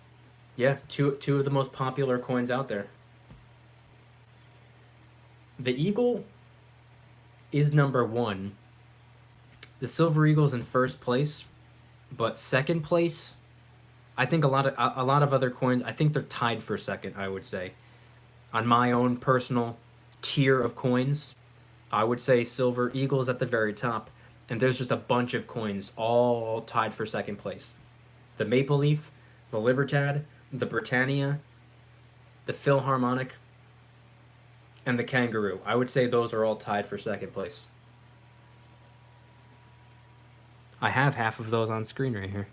two of the most popular coins out there. The eagle is number 1. The silver eagle's in first place, but second place, I think a lot of other coins, I think they're tied for second, I would say. On my own personal tier of coins, I would say silver eagle's at the very top. And there's just a bunch of coins all tied for second place. The Maple Leaf, the Libertad, the Britannia, the Philharmonic, and the Kangaroo. I would say those are all tied for second place. I have half of those on screen right here.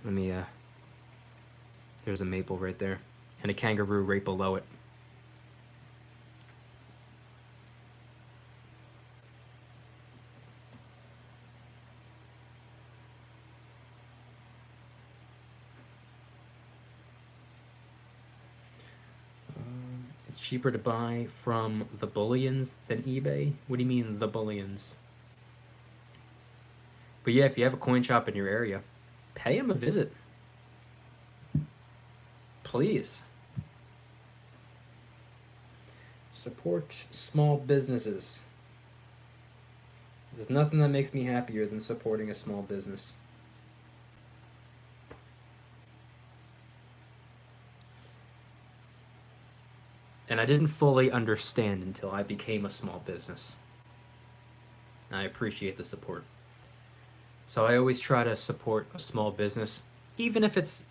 Let me, there's a maple right there. and a kangaroo right below it. It's cheaper to buy from the bullions than eBay. What do you mean, the bullions? But yeah, if you have a coin shop in your area, pay them a visit. Please. Support small businesses. There's nothing that makes me happier than supporting a small business. And I didn't fully understand until I became a small business. I appreciate the support. So I always try to support a small business, even if it's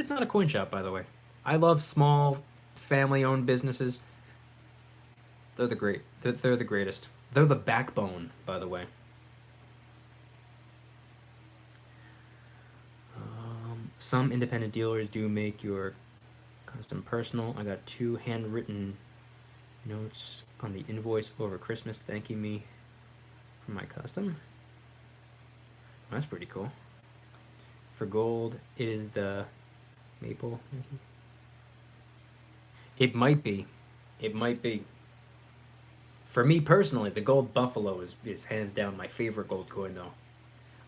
not a coin shop, by the way. I love small family-owned businesses. They're the great. They're the greatest. They're the backbone, by the way. Some independent dealers do make your custom personal. I got 2 handwritten notes on the invoice over Christmas thanking me for my custom. That's pretty cool. For gold, it is the maple. It might be. It might be. For me personally, the gold buffalo is hands down my favorite gold coin, though.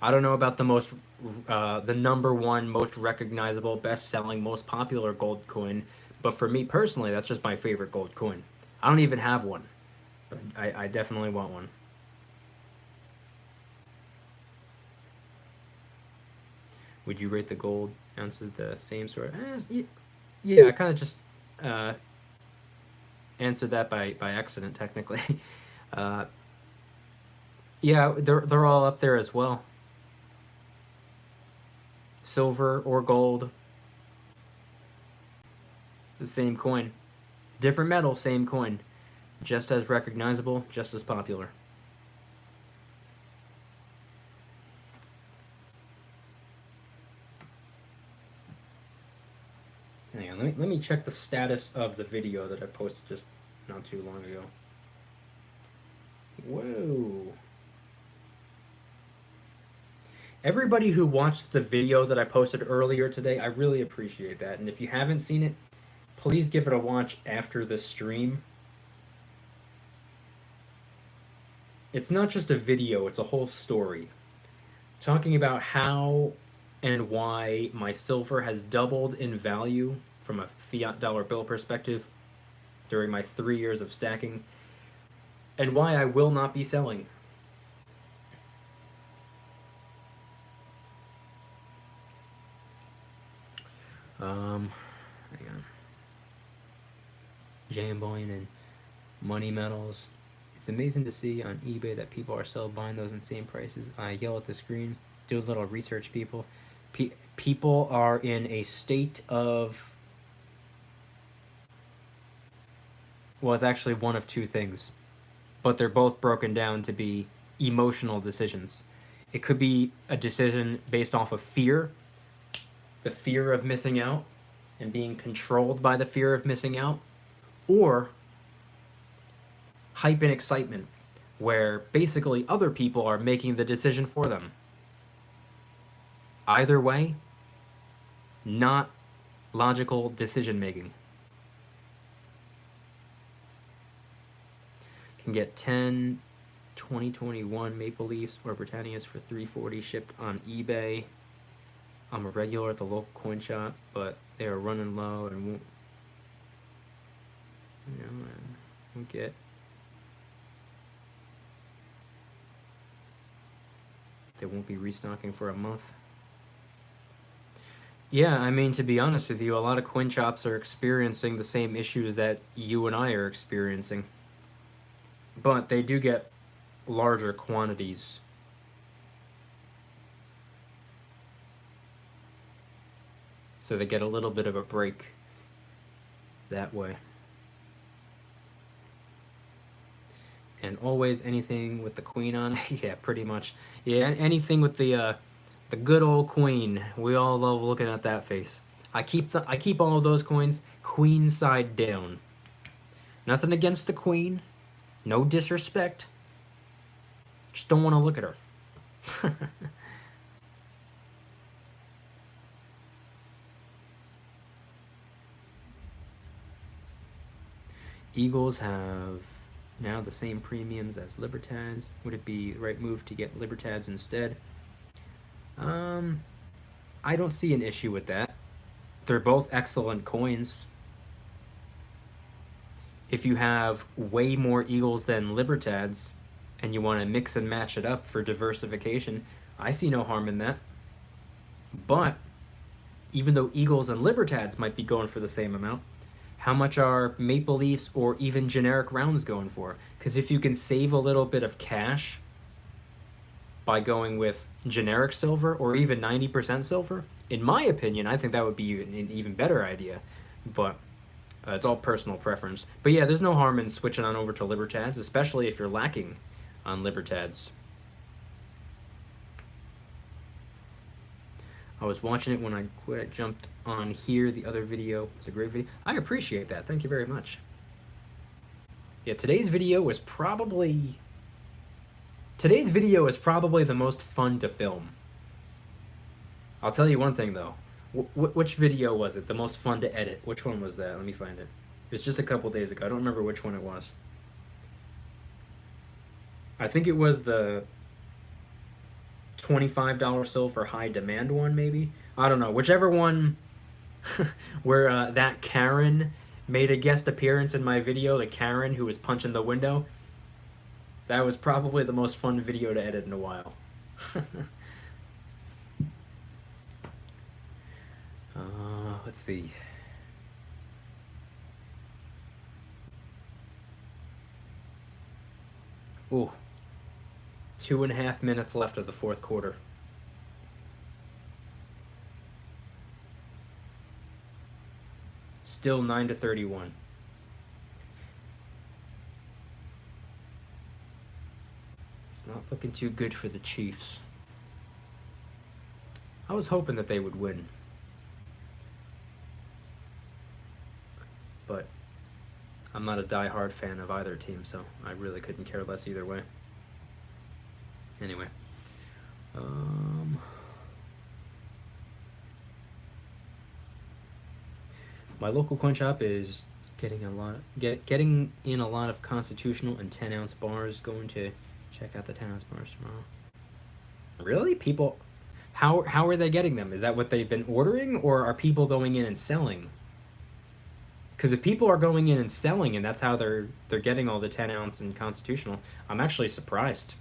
I don't know about the number one, most recognizable, best-selling, most popular gold coin, but for me personally, that's just my favorite gold coin. I don't even have one, but I definitely want one. Would you rate the gold ounces the same sort? Yeah, I kind of just answered that by accident, technically. Yeah, they're all up there as well. Silver or gold, the same coin. Different metal, same coin. Just as recognizable, just as popular. Hang on, let me check the status of the video that I posted just not too long ago. Whoa. Everybody who watched the video that I posted earlier today, I really appreciate that. And if you haven't seen it, please give it a watch after the stream. It's not just a video, it's a whole story. Talking about how and why my silver has doubled in value from a fiat dollar bill perspective during my 3 years of stacking, and why I will not be selling. Hang on. Jamboin and money metals. It's amazing to see on eBay that people are still buying those insane prices. I yell at the screen, do a little research, people. People are in a state of... Well, it's actually one of 2 things. But they're both broken down to be emotional decisions. It could be a decision based off of fear. The fear of missing out and being controlled by the fear of missing out, or hype and excitement, where basically other people are making the decision for them. Either way, not logical decision making. Can get 10 2021 Maple Leafs or Britannias for $3.40 shipped on eBay. I'm a regular at the local coin shop, but they are running low and won't, won't get. They won't be restocking for a month. Yeah, I mean, to be honest with you, a lot of coin shops are experiencing the same issues that you and I are experiencing. But they do get larger quantities. So they get a little bit of a break that way. And always anything with the queen on. Yeah, pretty much. Yeah, anything with the good old queen. We all love looking at that face. I keep all of those coins queen side down. Nothing against the queen, no disrespect. Just don't want to look at her. Eagles have now the same premiums as Libertads. Would it be the right move to get Libertads instead? I don't see an issue with that. They're both excellent coins. If you have way more Eagles than Libertads and you want to mix and match it up for diversification, I see no harm in that. But even though Eagles and Libertads might be going for the same amount, how much are Maple Leafs or even generic rounds going for? Because if you can save a little bit of cash by going with generic silver or even 90% silver, in my opinion, I think that would be an even better idea. But it's all personal preference. But yeah, there's no harm in switching on over to Libertads, especially if you're lacking on Libertads. I was watching it when I quit. I jumped on here. The other video was a great video. I appreciate that. Thank you very much. Yeah, today's video is probably the most fun to film. I'll tell you one thing though. Which video was it? The most fun to edit? Which one was that? Let me find it. It was just a couple days ago. I don't remember which one it was. I think it was the $25 silver high demand one, maybe. I don't know. Whichever one where that Karen made a guest appearance in my video, the Karen who was punching the window. That was probably the most fun video to edit in a while. Let's see. Ooh. 2.5 minutes left of the fourth quarter. Still 9-31. It's not looking too good for the Chiefs. I was hoping that they would win. But I'm not a die-hard fan of either team, so I really couldn't care less either way. Anyway, my local coin shop is getting in a lot of constitutional and 10-ounce bars. Going to check out the 10-ounce bars tomorrow. Really? People, how are they getting them? Is that what they've been ordering, or are people going in and selling? Because if people are going in and selling, and that's how they're getting all the 10-ounce and constitutional, I'm actually surprised.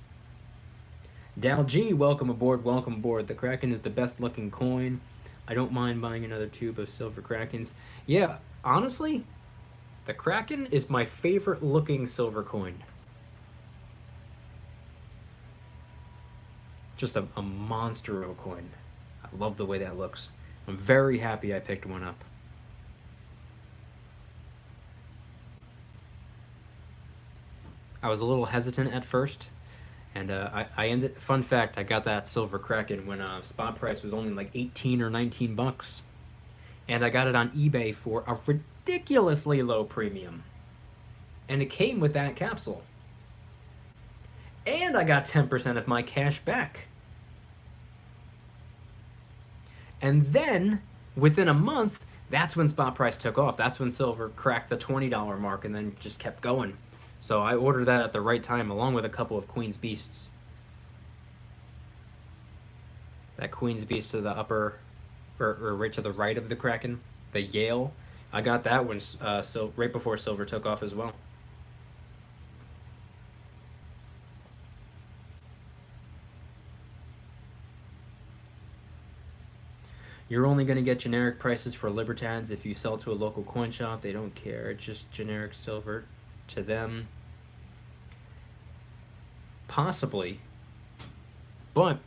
Dal G, welcome aboard, welcome aboard. The Kraken is the best looking coin. I don't mind buying another tube of silver Krakens. Yeah, honestly, the Kraken is my favorite looking silver coin. Just a monster of a coin. I love the way that looks. I'm very happy I picked one up. I was a little hesitant at first. And I ended. Fun fact: I got that silver Kraken when spot price was only like 18 or 19 bucks, and I got it on eBay for a ridiculously low premium. And it came with that capsule. And I got 10% of my cash back. And then within a month, that's when spot price took off. That's when silver cracked the $20 mark and then just kept going. So I ordered that at the right time, along with a couple of Queen's Beasts. That Queen's Beast to the upper, or right to the right of the Kraken, the Yale. I got that one so right before silver took off as well. You're only going to get generic prices for Libertads if you sell to a local coin shop. They don't care. It's just generic silver to them. Possibly. But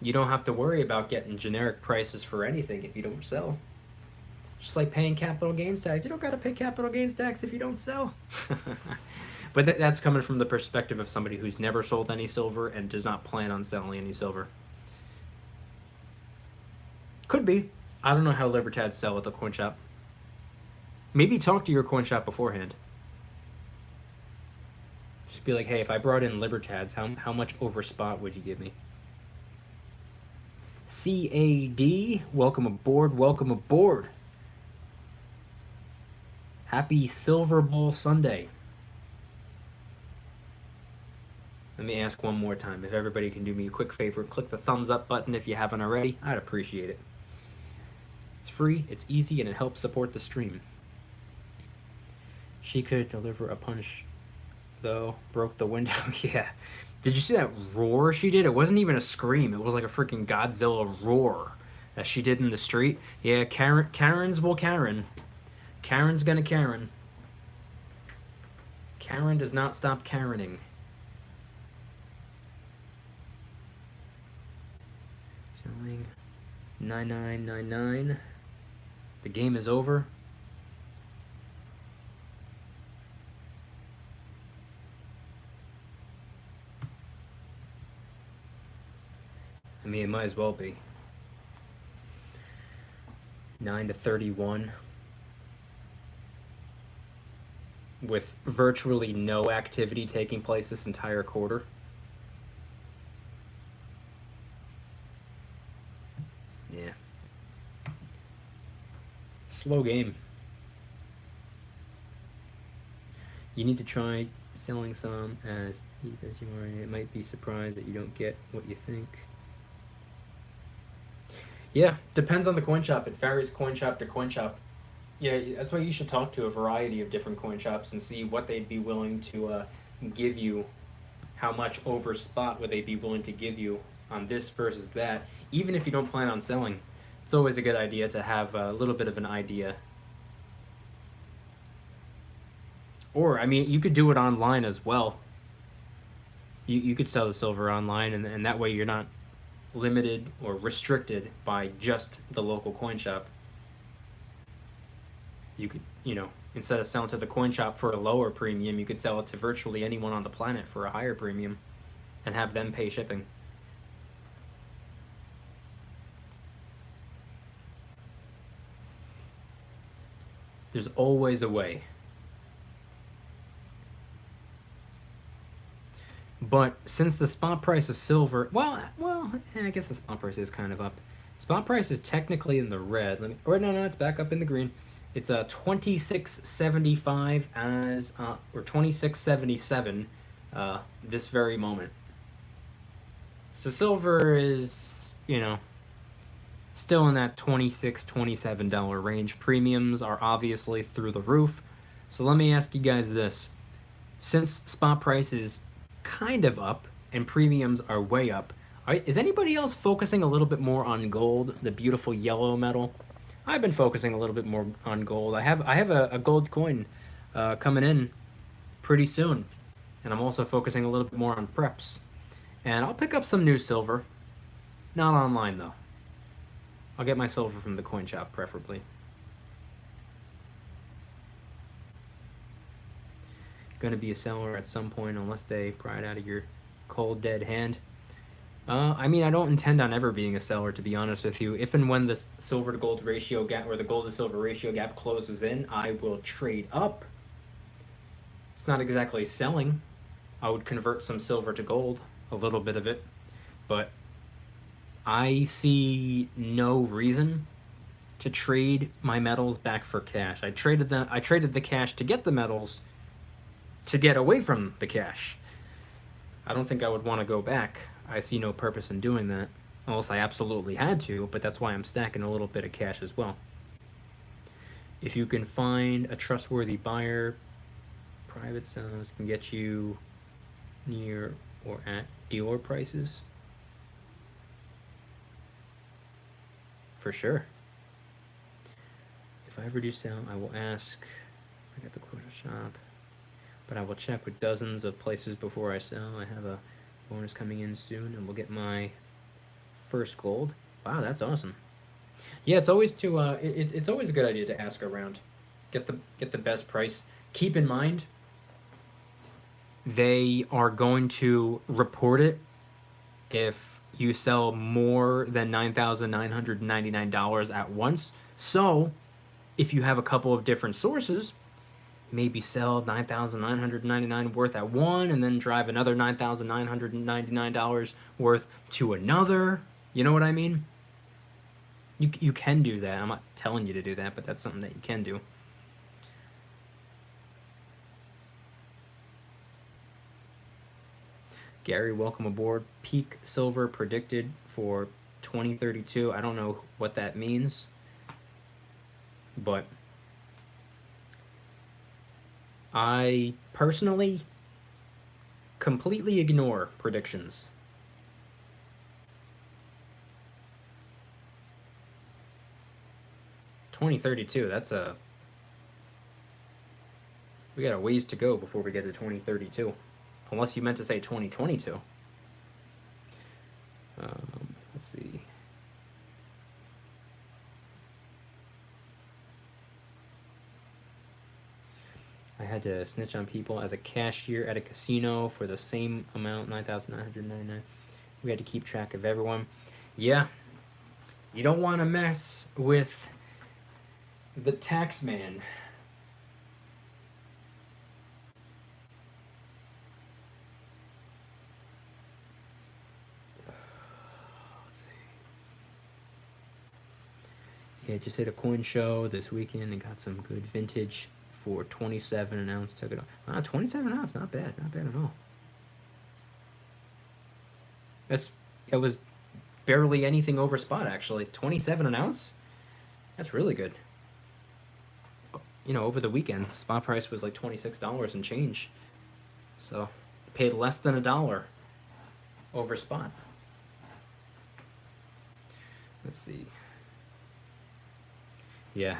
you don't have to worry about getting generic prices for anything if you don't sell. Just like paying capital gains tax. You don't got to pay capital gains tax if you don't sell. But that's coming from the perspective of somebody who's never sold any silver and does not plan on selling any silver. Could be. I don't know how Libertads sell at the coin shop. Maybe talk to your coin shop beforehand. Just be like, hey, if I brought in Libertads, how much over spot would you give me? CAD, welcome aboard, welcome aboard. Happy Silver Bowl Sunday. Let me ask one more time. If everybody can do me a quick favor, click the thumbs up button if you haven't already. I'd appreciate it. It's free, it's easy, and it helps support the stream. She could deliver a punch, though. Broke the window. Yeah. Did you see that roar she did? It wasn't even a scream. It was like a freaking Godzilla roar that she did in the street. Yeah, Karen's will Karen. Karen's gonna Karen. Karen does not stop Karening. Selling 9999. The game is over. I mean, it might as well be. 9-31. With virtually no activity taking place this entire quarter. Yeah. Slow game. You need to try selling some as you are. It might be surprised that you don't get what you think. Yeah, depends on the coin shop. It varies coin shop to coin shop. Yeah, that's why you should talk to a variety of different coin shops and see what they'd be willing to give you. How much over spot would they be willing to give you on this versus that? Even if you don't plan on selling, it's always a good idea to have a little bit of an idea. Or, I mean, you could do it online as well. You could sell the silver online, and that way you're not limited or restricted by just the local coin shop. You could, instead of selling to the coin shop for a lower premium, you could sell it to virtually anyone on the planet for a higher premium and have them pay shipping. There's always a way. But since the spot price of silver, well, I guess the spot price is kind of up. Spot price is technically in the red. No, it's back up in the green. It's a 26.75 as or 26.77 this very moment. So silver is, still in that $26, $27 range. Premiums are obviously through the roof. So let me ask you guys this. Since spot price is kind of up and premiums are way up, is anybody else focusing a little bit more on gold, the beautiful yellow metal? I've been focusing a little bit more on gold. I have a gold coin coming in pretty soon, and I'm also focusing a little bit more on preps. And I'll pick up some new silver, not online though. I'll get my silver from the coin shop preferably. Going to be a seller at some point unless they pry it out of your cold dead hand. I mean, I don't intend on ever being a seller, to be honest with you. If and when the silver to gold ratio gap or the gold to silver ratio gap closes in, I will trade up. It's not exactly selling. I would convert some silver to gold, a little bit of it, but I see no reason to trade my metals back for cash. I traded the cash to get the metals, to get away from the cash. I don't think I would want to go back. I see no purpose in doing that, unless I absolutely had to, but that's why I'm stacking a little bit of cash as well. If you can find a trustworthy buyer, private sales can get you near or at dealer prices. For sure. If I ever do sell, I will ask. I got the quarter shop, but I will check with dozens of places before I sell. I have a bonus coming in soon, and we'll get my first gold. Wow, that's awesome. Yeah, it's always it's always a good idea to ask around, get the best price. Keep in mind, they are going to report it if you sell more than $9,999 at once. So if you have a couple of different sources, maybe sell $9,999 worth at one and then drive another $9,999 worth to another. You know what I mean? You can do that. I'm not telling you to do that, but that's something that you can do. Gary, welcome aboard. Peak silver predicted for 2032. I don't know what that means, but I personally completely ignore predictions. $2032, we got a ways to go before we get to 2032. Unless you meant to say 2022. Let's see. I had to snitch on people as a cashier at a casino for the same amount, $9,999. We had to keep track of everyone. Yeah. You don't want to mess with the tax man. Let's see. Yeah, just hit a coin show this weekend and got some good vintage for 27 an ounce. Took it off. 27 an ounce, not bad. Not bad at all. It was barely anything over spot, actually. 27 an ounce? That's really good. You know, over the weekend, spot price was like $26 and change. So, paid less than $1 over spot. Let's see. Yeah, I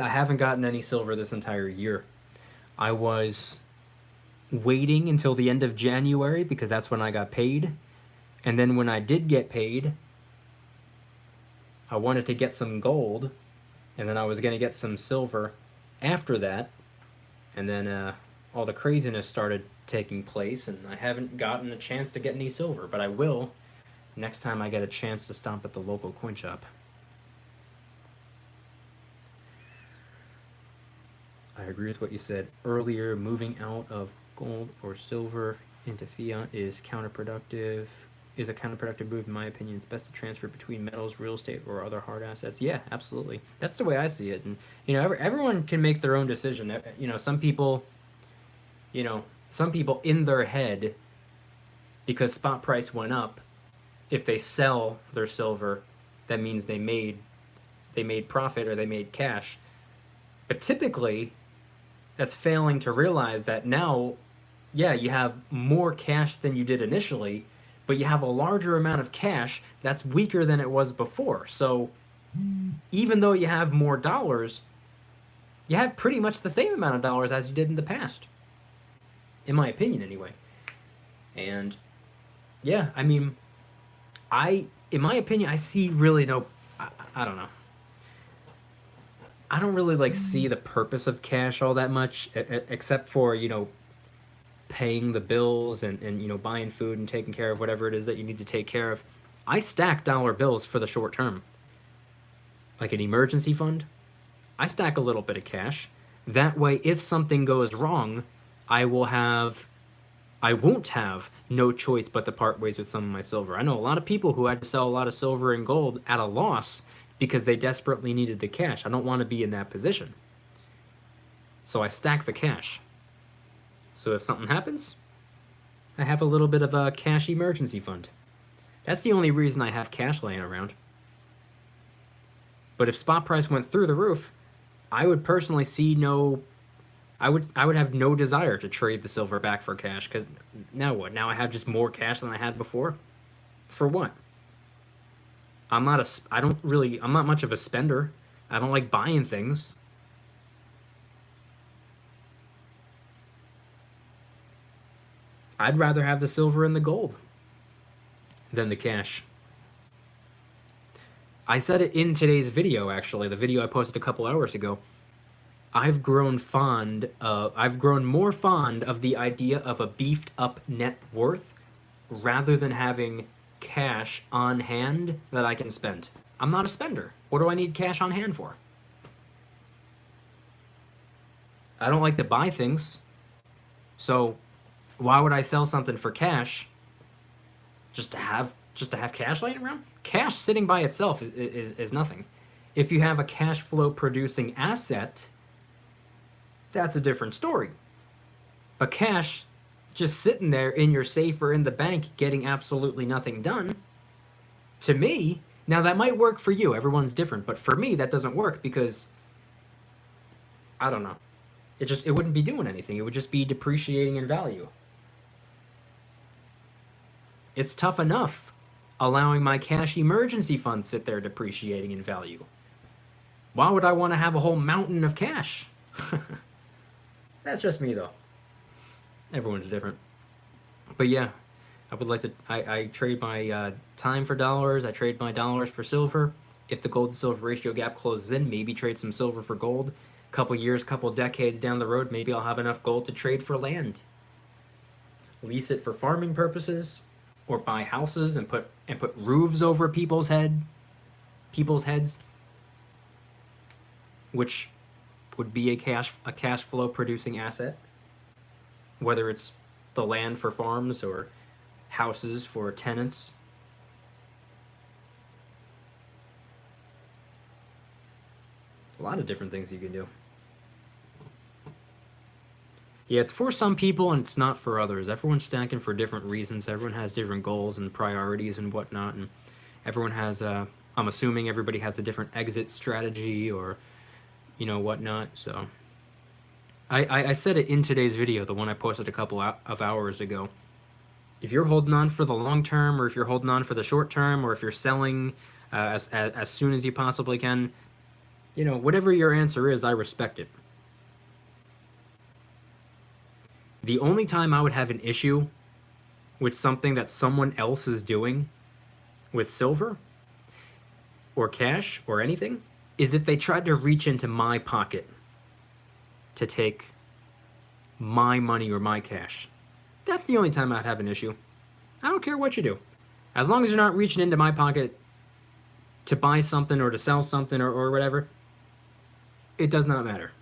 haven't gotten any silver this entire year. I was waiting until the end of January because that's when I got paid. And then when I did get paid, I wanted to get some gold, and then I was going to get some silver after that. And then all the craziness started taking place, and I haven't gotten a chance to get any silver, but I will next time I get a chance to stop at the local coin shop. I agree with what you said earlier. Moving out of gold or silver into fiat is counterproductive. Is a counterproductive move, in my opinion. It's best to transfer between metals, real estate, or other hard assets. Yeah, absolutely. That's the way I see it. And everyone can make their own decision. Some people in their head, because spot price went up, if they sell their silver, that means they made profit or they made cash. But typically, that's failing to realize that now, yeah, you have more cash than you did initially, but you have a larger amount of cash that's weaker than it was before. So even though you have more dollars, you have pretty much the same amount of dollars as you did in the past. In my opinion, anyway. And yeah, I mean, in my opinion, I see really no, I don't know. I don't really see the purpose of cash all that much, except for, paying the bills and buying food and taking care of whatever it is that you need to take care of. I stack dollar bills for the short term. Like an emergency fund, I stack a little bit of cash. That way, if something goes wrong, I won't have no choice but to part ways with some of my silver. I know a lot of people who had to sell a lot of silver and gold at a loss because they desperately needed the cash. I don't want to be in that position. So I stack the cash. So if something happens, I have a little bit of a cash emergency fund. That's the only reason I have cash laying around. But if spot price went through the roof, I would personally see I would have no desire to trade the silver back for cash, because now what? Now I have just more cash than I had before? For what? I'm not much of a spender. I don't like buying things. I'd rather have the silver and the gold than the cash. I said it in today's video, actually, the video I posted a couple hours ago. I've grown more fond of the idea of a beefed up net worth rather than having cash on hand that I can spend. I'm not a spender. What do I need cash on hand for? I don't like to buy things. So why would I sell something for cash just to have cash laying around? Cash sitting by itself is nothing. If you have a cash flow producing asset, that's a different story. But cash just sitting there in your safe or in the bank getting absolutely nothing done, to me, now that might work for you. Everyone's different. But for me, that doesn't work because, I don't know. It wouldn't be doing anything. It would just be depreciating in value. It's tough enough allowing my cash emergency fund sit there depreciating in value. Why would I want to have a whole mountain of cash? That's just me, though. Everyone's different. But yeah, I would like to... I trade my time for dollars. I trade my dollars for silver. If the gold to silver ratio gap closes in, maybe trade some silver for gold. Couple years, couple decades down the road, maybe I'll have enough gold to trade for land. Lease it for farming purposes, or buy houses and put roofs over people's heads, which would be a cash flow producing asset. Whether it's the land for farms or houses for tenants. A lot of different things you can do. Yeah, it's for some people and it's not for others. Everyone's stacking for different reasons. Everyone has different goals and priorities and whatnot. And everyone has, I'm assuming everybody has a different exit strategy or, whatnot. So I said it in today's video, the one I posted a couple of hours ago. If you're holding on for the long term, or if you're holding on for the short term, or if you're selling as soon as you possibly can, whatever your answer is, I respect it. The only time I would have an issue with something that someone else is doing with silver or cash or anything is if they tried to reach into my pocket to take my money or my cash. That's the only time I'd have an issue. I don't care what you do. As long as you're not reaching into my pocket to buy something or to sell something or whatever, it does not matter.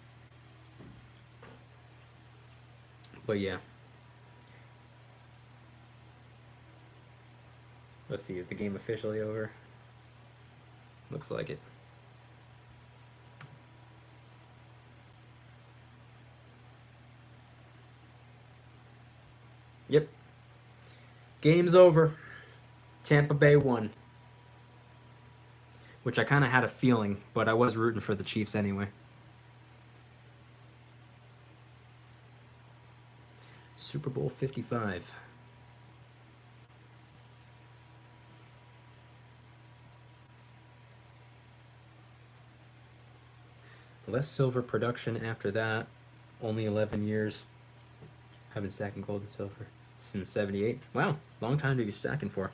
But yeah. Let's see, is the game officially over? Looks like it. Yep. Game's over. Tampa Bay won. Which I kind of had a feeling, but I was rooting for the Chiefs anyway. Super Bowl 55. Less silver production after that. Only 11 years. I've been stacking gold and silver since 78. Wow, long time to be stacking for.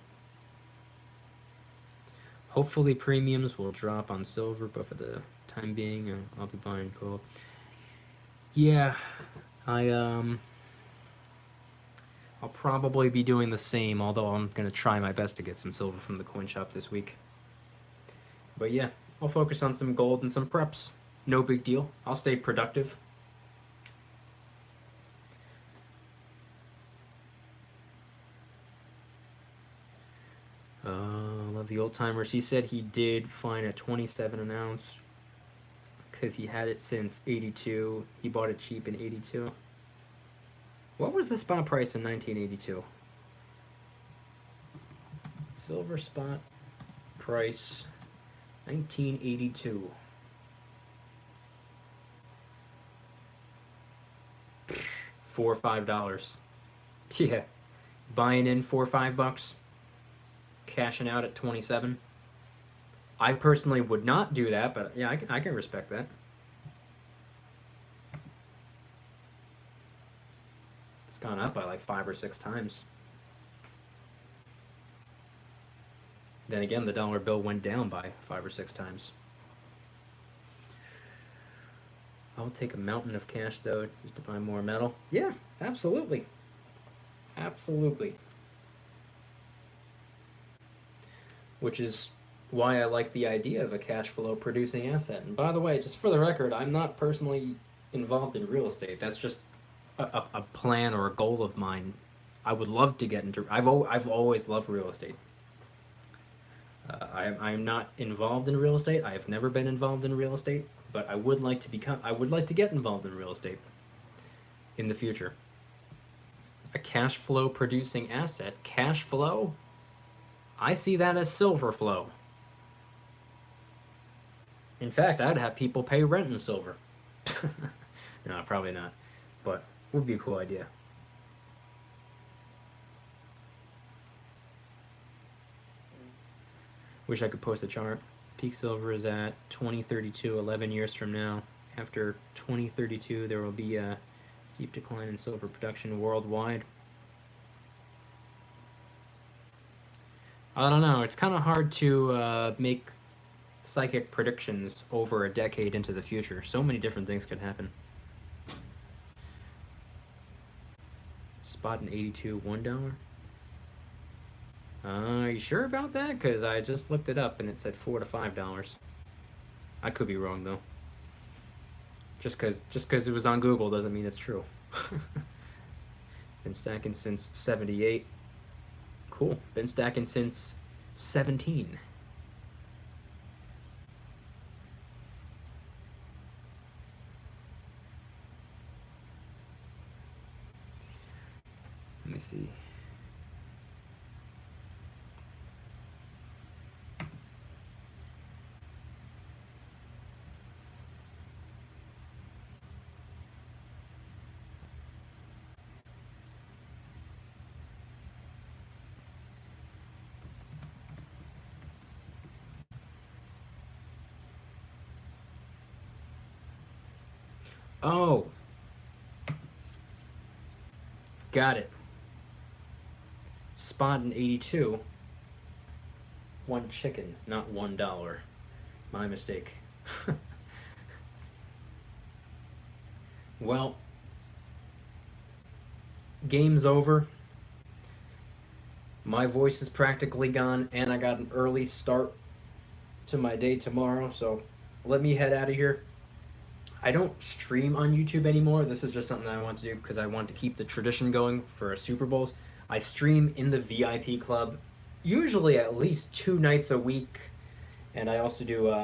Hopefully premiums will drop on silver, but for the time being, I'll be buying gold. Yeah, I'll probably be doing the same, although I'm going to try my best to get some silver from the coin shop this week. But yeah, I'll focus on some gold and some preps. No big deal. I'll stay productive. Love the old timers. He said he did find a 27 an ounce because he had it since 82. He bought it cheap in 82. What was the spot price in 1982? Silver spot price 1982. $4 or $5. Yeah. Buying in $4 or $5. Cashing out at 27. I personally would not do that, but yeah, I can respect that. It's gone up by like 5 or 6 times. Then again, the dollar bill went down by 5 or 6 times. I'll take a mountain of cash though, just to buy more metal. Yeah, absolutely. Absolutely. which is why I like the idea of a cash flow producing asset. And by the way, just for the record, I'm not personally involved in real estate. That's just a plan or a goal of mine. I would love to get into. I've always loved real estate. I'm not involved in real estate. I have never been involved in real estate, but I would like to become. I would like to get involved in real estate in the future. A cash flow producing asset. Cash flow? I see that as silver flow. In fact, I'd have people pay rent in silver. No, probably not. But would be a cool idea. Wish I could post a chart. Peak silver is at 2032, 11 years from now. After 2032, there will be a steep decline in silver production worldwide. I don't know. It's kind of hard to make psychic predictions over a decade into the future. So many different things could happen. Spot in 82, $1. Are you sure about that? Because I just looked it up and it said $4 to $5. I could be wrong though. Just because it was on Google doesn't mean it's true. Been stacking since 78. Cool. Been stacking since 17. Let me see. Oh, got it. Spot in 82. One chicken, not $1. My mistake. Well, game's over. My voice is practically gone, and I got an early start to my day tomorrow, so let me head out of here. I don't stream on YouTube anymore. This is just something that I want to do because I want to keep the tradition going for Super Bowls. I stream in the VIP club, usually at least 2 nights a week, and I also do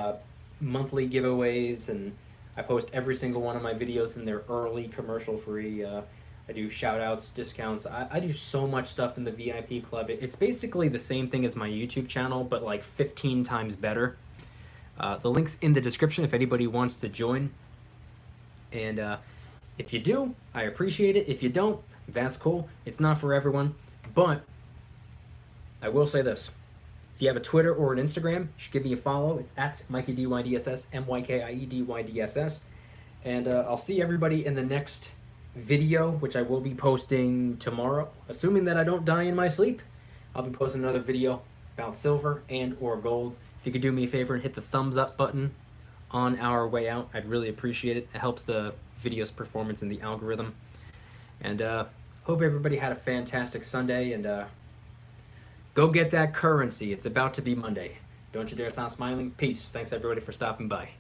monthly giveaways, and I post every single one of my videos in there early, commercial free. I do shout outs, discounts. I do so much stuff in the VIP club. It's basically the same thing as my YouTube channel, but like 15 times better. The link's in the description if anybody wants to join. And if you do, I appreciate it. If you don't, that's cool. It's not for everyone. But I will say this. If you have a Twitter or an Instagram, you should give me a follow. It's at Mykie DYDSS, MYKIE And I'll see everybody in the next video, which I will be posting tomorrow. Assuming that I don't die in my sleep, I'll be posting another video about silver and or gold. If you could do me a favor and hit the thumbs up button on our way out, I'd really appreciate it. It helps the video's performance in the algorithm. And hope everybody had a fantastic Sunday, and go get that currency. It's about to be Monday. Don't you dare stop smiling. Peace. Thanks everybody for stopping by.